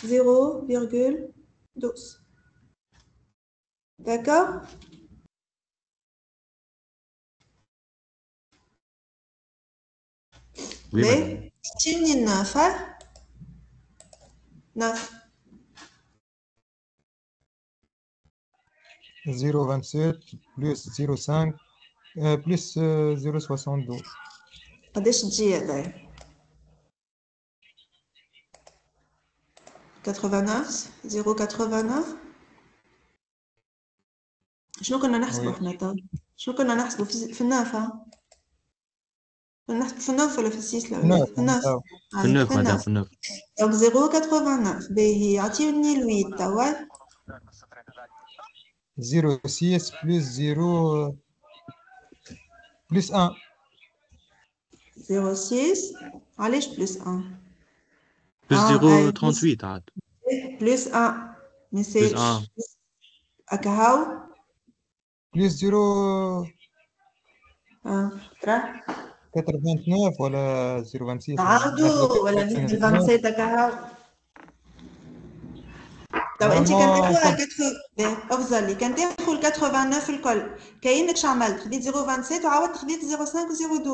0,12. D'accord? Oui, Mais, madame. تجيني 9 ها؟ 9 0,27 plus 0,5 plus 0,72 قداش تجي هذايا؟ 89 0,89 شنو كنا نحسبوا احنا تو؟ شنو كنا نحسبوا في الناف ها؟ كنا نحسبوا في الناف ولا في السيس لا؟ في الناف في النوف مدام في النوف. دونك 0,89 باهي عطيوني الويت توا 0,6 plus 0 plus 1 0,6 علاش بلس 1 plus أي 0,38 عاد. بلس 1 ما plus يصيرش 1 هكا هاو plus 0 راه 89 ولا 0,26 نعاودو ولا نحكي 27 هكا هاو تو انت كان تاخذها افضل كان تاخذ 89 الكل كاينك شو عملت خديت 0.27 وعاودت خديت 0.5 و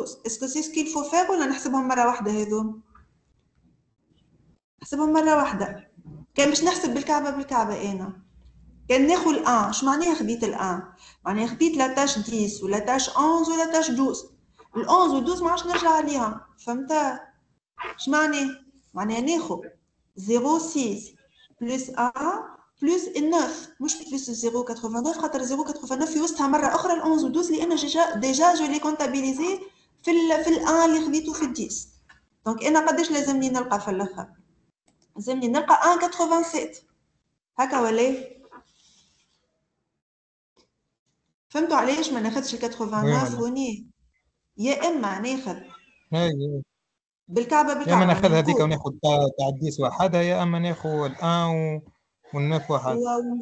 0.12 اسكو سي سكيل فو فير ولا نحسبهم مره واحده هذوم نحسبهم مره واحده كان باش نحسب بالكعبه انا كان ناخذ الان شو معناها خديت الان معناها خديت لا تاش 10 ولا تاش 11 ولا تاش 12 ال 11 و 12 ما عادش نرجع عليهم فهمت اش معناها ناخذ 0.6 plus 1 plus 9 مش plus 0,89 خاطر 0,89 في وسطها مرة أخرى ال 11 و 12 لأن ديجا جو لي كونتابيليزي في ال 1 اللي خديته في ال 10 دونك أنا قداش لازمني نلقى في الآخر؟ لازمني نلقى 1,87 هكا ولا؟ فهمتوا علاش ما ناخذش ال 89 هوني؟ يا إما ناخذ بالكعبة يا اما ناخذ هذيك وناخذ تاع 10 وحدها يا اما ناخذ الان والنف واحد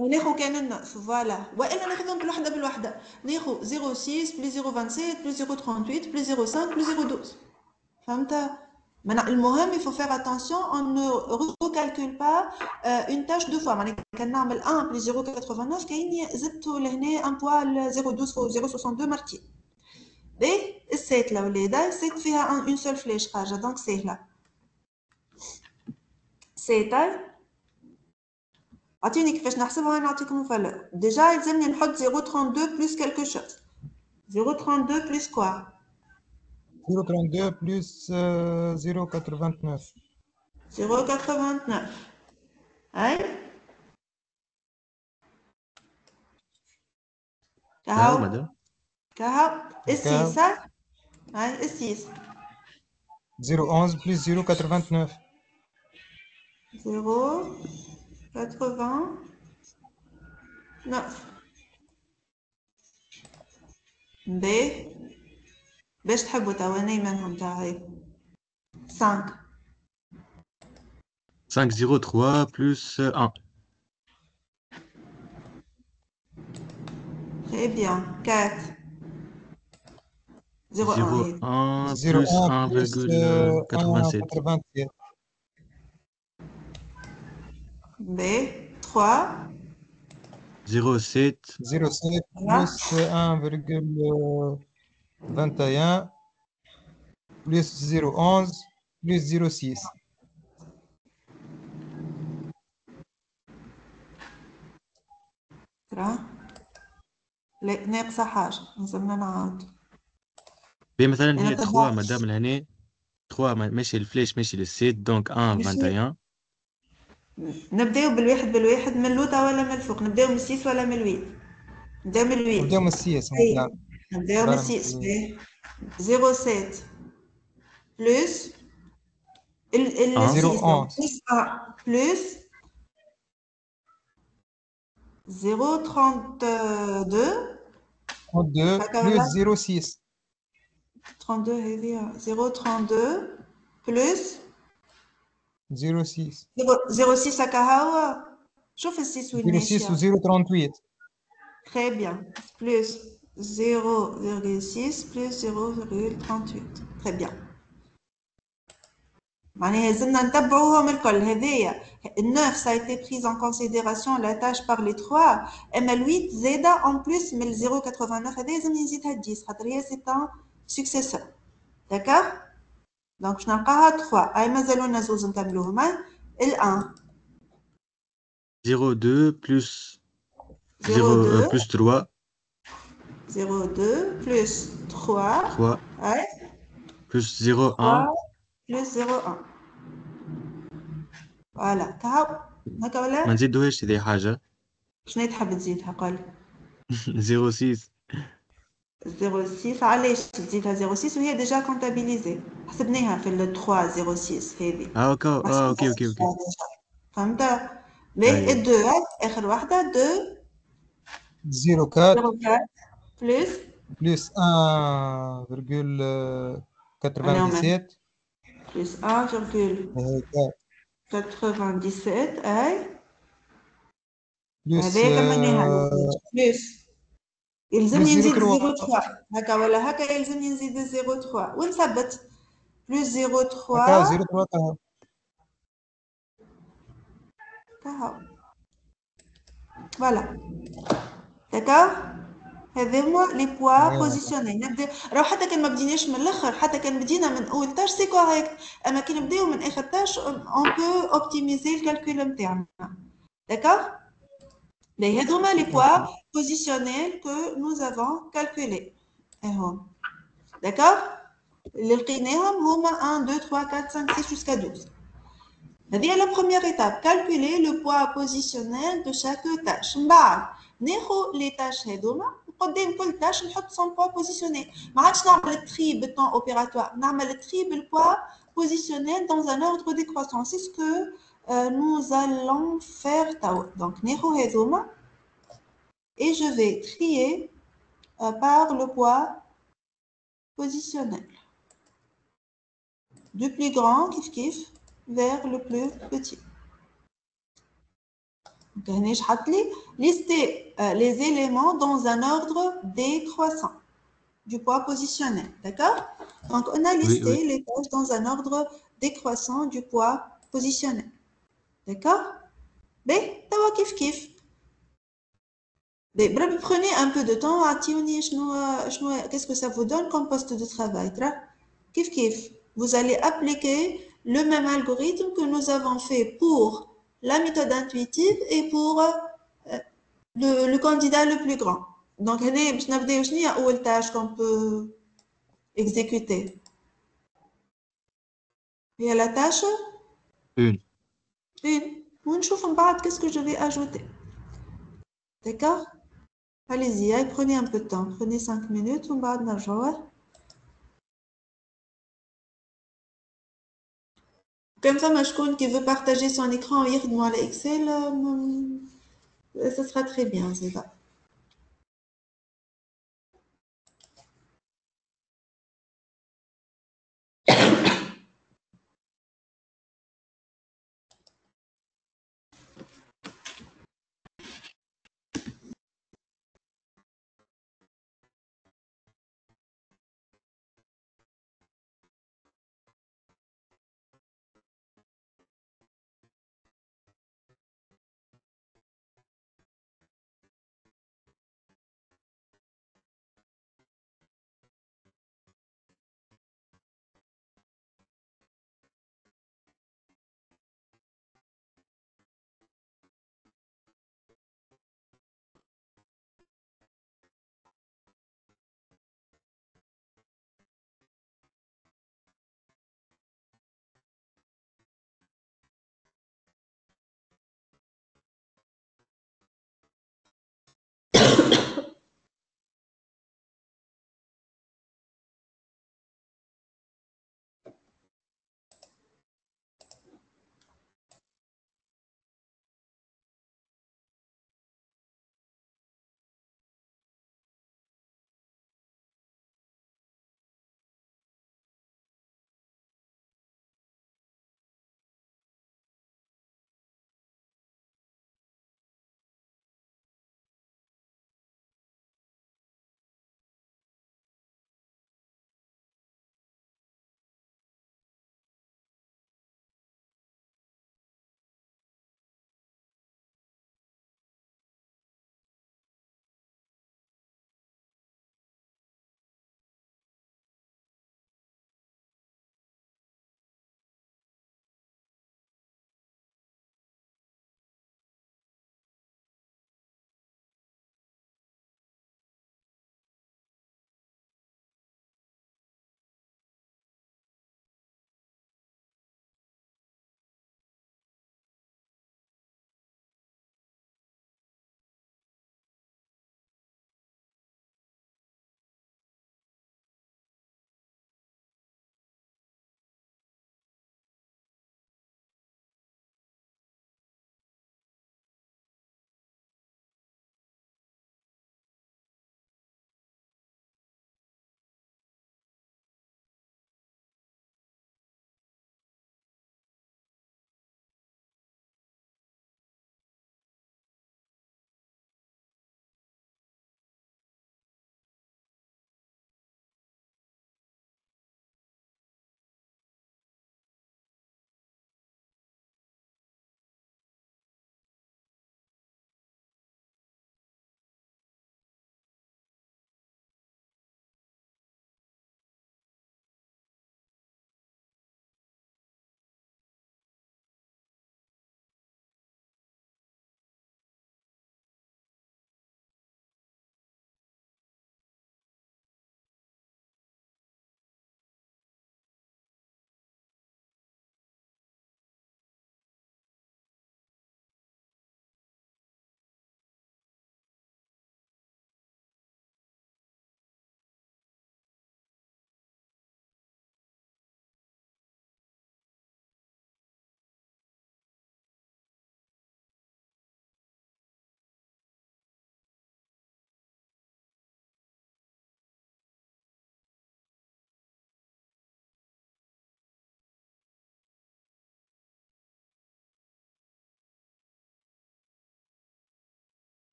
وناخذ كان النف فوالا والا ناخذهم كل وحده بالوحده ناخذ 0.6 بلس 0.27 بلس 0.38 بلس 0.5 بلس 0.12 فهمت المهم il faut faire attention on ne recalcule pas une tâche deux fois معناها كان نعمل 1 بلس 0.89 كاين زدتوا لهنا ان بوال 0.12 و 0.62 مرتين باهي السيت لوليده السيت فيها اون سول فلاش حاجه دونك سهله سيتاي عطيني كيفاش نحسبها نعطيكم فالور ديجا يلزمني نحط 0.32 بلس كالكو شوز 0.32 بلس كوا 0,32 بلس 0,89 0.89 هاي كهو مدام كهو السيس هاي السيس 0,11 بلس 0,89 0,89 باهي باش تحبوا توا أنا منهم تاعي 5 5, 0, 3 plus 1. très bien 4 0 0, 1 1 0 plus 1 plus 1,87. 1,87. باهي 3 0,7 0,7 Voilà. plus 1,21 plus 0,11 plus 0,6. ترى لا ناقصة حاجة لازمنا نعاود مثلا أنا هي 3 تبعت مادام لهنا 3 ماشي الفلاش ماشي للسيت دونك 1 ماشي 21. نبداو بالواحد من اللوطة ولا من الفوق نبداو من 6 ولا من الويت نبداو من الويت نبداو من السياس أي نبداو من برا 6 من 0,7 بلس ال 1 6 donc 0,11 plus 1 plus 0,32 32 هكا plus ولا 0,6 32 هذه 0,32 plus 0,6 0,6 هكا هو شوف ال 6 وين 0,6 و ماشية 0,38 très bien plus 0,6 plus 0,38 très bien معناها لازمنا نتبعوهم الكل هذايا ال9 ça a été prise en considération la tâche par les 3 اما ال8 زاده en plus من ال 0,89 هذايا لازم نزيدها 10 خاطر هي c'est un successeur d'accord donc باش نلقاها 3 هاي مازالونا زوز نكملوهم ال1 0,2 plus 0,2 plus 3 0,2 plus 3 3 هاي plus 0,1 3 plus 0,1 فوالا كهو هكا ما ولا نزيدوهاش هذه حاجة. شنو تحب تزيدها قول 0,6 0,6 علاش تزيدها 0,6 وهي ديجا كونتابيليزي حسبناها في ال 3 0,6 هذه اوكي محسوبة ديجا فهمت باهي أيوة. الدو اخر وحده 2 0,4 0,4 بلس plus 1,97 بلس 1,97 اي plus هذايا كملناها بلس يلزمني نزيد 0,3 0,3 هكا ولا هكا يلزمني نزيد 0,3 ونثبت بلس 0,3 هكا 0,3 كهو فوالا داكور هذوما لي بوا بوزيسيوني نبدا راهو حتى كان ما بديناش من الاخر حتى كان بدينا من اول تاش سي كوريكت اما كي نبداو من اخر تاش اون بو اوبتيميزي الكالكول نتاعنا داكور باهي هذوما لي بوا بوزيسيونيل كو نوز افون كالكولي اهم داكور اللي لقيناهم هما 1 2 3 4 5 6 jusqu'à 12 هذه لا بروميير ايتاب كالكولي لو بوا بوزيسيونيل دو شاك تاش من بعد ناخذ لي تاش هذوما قدام كل تاش نحط سون بوا بوزيسيونيل ما عادش نعمل تري بالطون اوبيراتوار نعمل تري بالبوا بوزيسيونيل dans un ordre décroissant c'est ce que nous allons faire توا donc ناخذ هذوما et je vais trier par le poids positionnel du plus grand kif vers le plus petit donc هنا حط لي lister les éléments dans un ordre décroissant du poids positionnel d'accord donc on a listé les tâches dans un ordre décroissant du poids positionnel d'accord ben توا كيف prenez un peu de temps qu'est-ce que ça vous donne comme poste de travail kif vous allez appliquer le même algorithme que nous avons fait pour la méthode intuitive et pour le candidat le plus grand. Donc, باش نبداو شنو هي أول tâche qu'on peut exécuter هي la tâche une ونشوف من بعد qu'est-ce que je vais ajouter. D'accord? Allez-y, prenez un peu de temps, prenez 5 minutes ومن بعد نرجعوا. Comme ça, Mashkoun qui veut partager son écran يخدموا على Excel, ce sera très bien, c'est ça.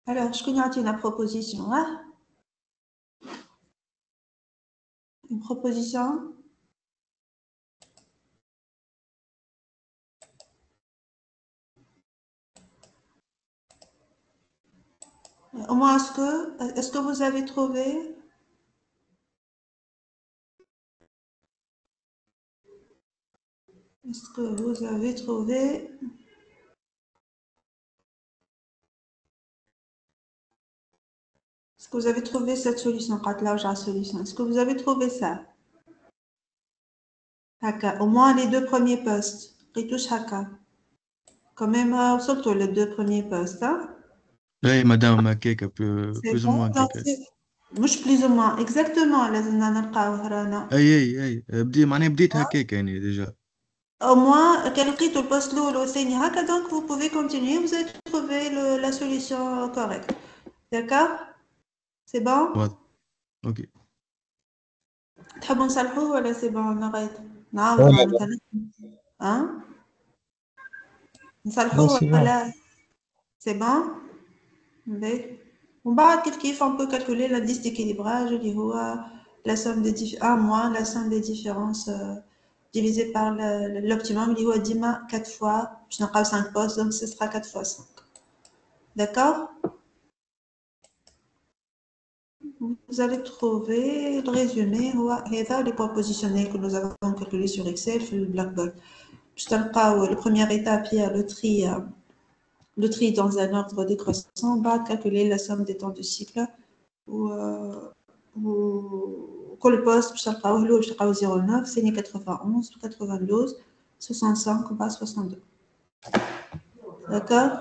Alors, je connais une proposition. Hein? Une proposition. Au moins, est-ce que vous avez trouvé? Est-ce que vous avez trouvé? Est-ce que vous avez trouvé cette solution? Est-ce que vous avez trouvé ça? Haka. Au moins les deux premiers postes. Retouche Haka. Quand même, surtout les deux premiers postes. Hein? Oui, madame, ma cake, plus ou Bon. moins Donc, cake. مش plus ou moins. Exactement. لازمنا نلقاو رانا. اي معناها بديت هكاك يعني ديجا. Au moins, كان لقيتوا البوست الأول والثاني هكا, donc vous pouvez continuer, vous allez trouver la solution correcte. D'accord? C'est bon? واضح. اوكي. تحبوا نصلحوه ولا c'est bon نغير؟ نعاود ولا مثلا. Hein? لا نصلحوه سي بون. ولا c'est bon? باهي. ومن بعد كيف on peut calculer l'indice d'équilibrage اللي هو la somme des moins la somme des différences divisé par l'optimum اللي هو ديما 4 fois باش نلقاو 5 postes, donc ce sera 4 fois 5. D'accord? Vous allez trouver le résumé les points positionnels que nous avons calculés sur Excel sur le Blackboard. Le première étape, il y a le tri dans un ordre décroissant. On va calculer la somme des temps de cycle ou le poste, je vais 0,9, c'est 91, 92, 65, on va 62. D'accord?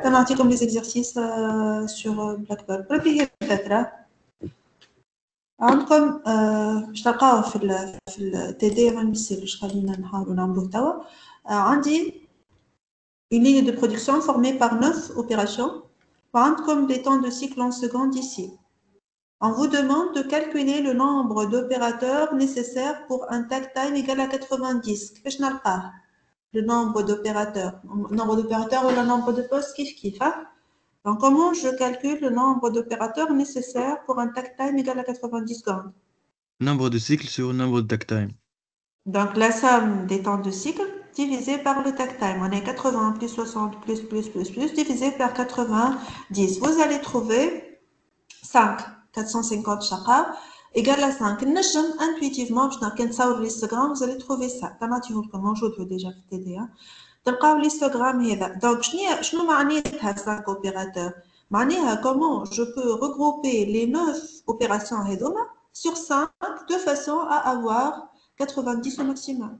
كنعطي comme les exercices sur Blackboard. عندكم باش تلقاوه في التي دي ما نمثلش خلينا نحاولوا نعملوه توا. عندي une ligne de production formée par 9 opérations. Comme des temps de cycle en secondes ici. On vous demande de calculer le nombre d'opérateurs nécessaires pour un takt time égal à 90. كيفاش نلقاه؟ Le nombre d'opérateurs ou le nombre de postes kiff. Hein? Donc, comment je calcule le nombre d'opérateurs nécessaires pour un takt time égal à 90 secondes? Nombre de cycles sur nombre de takt time. Donc, la somme des temps de cycle divisé par le takt time. On est 80 plus 60 plus divisé par 90. Vous allez trouver 5, 450 chaque égale à 5. Intuitivement, vous allez trouver ça. Comment je vous déjà fait aider. تلقاو l'histogramme هذا. Donc شنو معناتها 5 opérateurs؟ معناها comment je peux regrouper les 9 opérations هذوما sur 5 de façon à avoir 90 au maximum.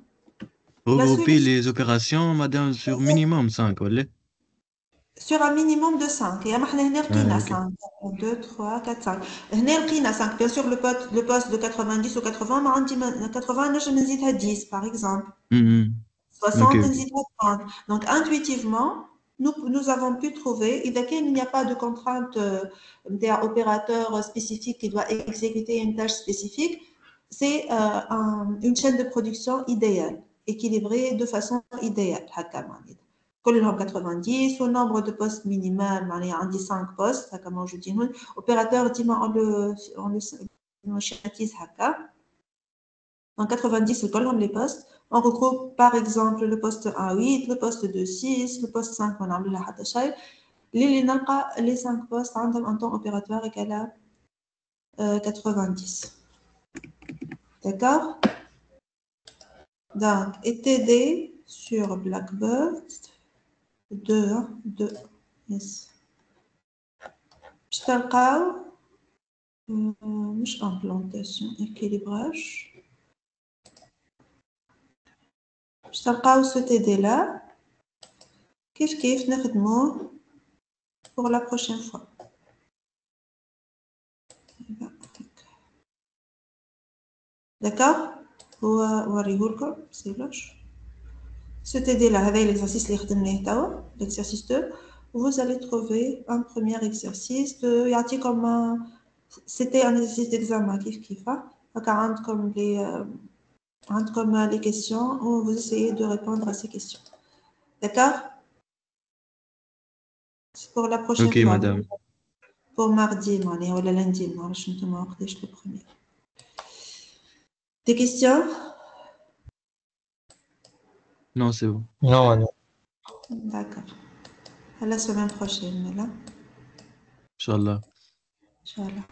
Regrouper les opérations, madame, sur minimum 5, voilà? Sur un minimum de 5. Et احنا هنا لقينا 5. 2, 3, 4, 5. هنا لقينا 5. Bien sûr, le poste de 90 ou 80, ما عندي 80 نجم نزيدها 10 par exemple. 60, okay. 30. Donc, intuitivement, nous avons pu trouver, il n'y a pas de contrainte d'un opérateur spécifique qui doit exécuter une tâche spécifique, c'est une chaîne de production idéale, équilibrée de façon idéale. Le nombre 90, au nombre de postes minimal, on dit 5 postes, comme je dis, opérateur, on le schématise. En 90, le colonne les postes. On regroupe par exemple le poste 1,8, le poste 2,6, le poste 5, on a les 5 postes ont un temps opératoire égal à 90. D'accord? Donc, ETD sur Blackboard 2, yes. Je t'ai implantation, équilibrage. Je t'ai ce TD-là. Qu'est-ce نخدموه pour la prochaine fois. D'accord? Ce TD-là, avec l'exercice l'exercice 2, vous allez trouver un premier exercice c'était un exercice d'examen, comme عندكم les questions ou vous essayez de répondre à ces questions. D'accord? C'est pour la prochaine Ok, fois. madame. Pour mardi, ou le lundi, je ne sais le premier. Des questions? Non, c'est bon. Non, non. D'accord. À la semaine prochaine, là. Inch'Allah. Inch'Allah.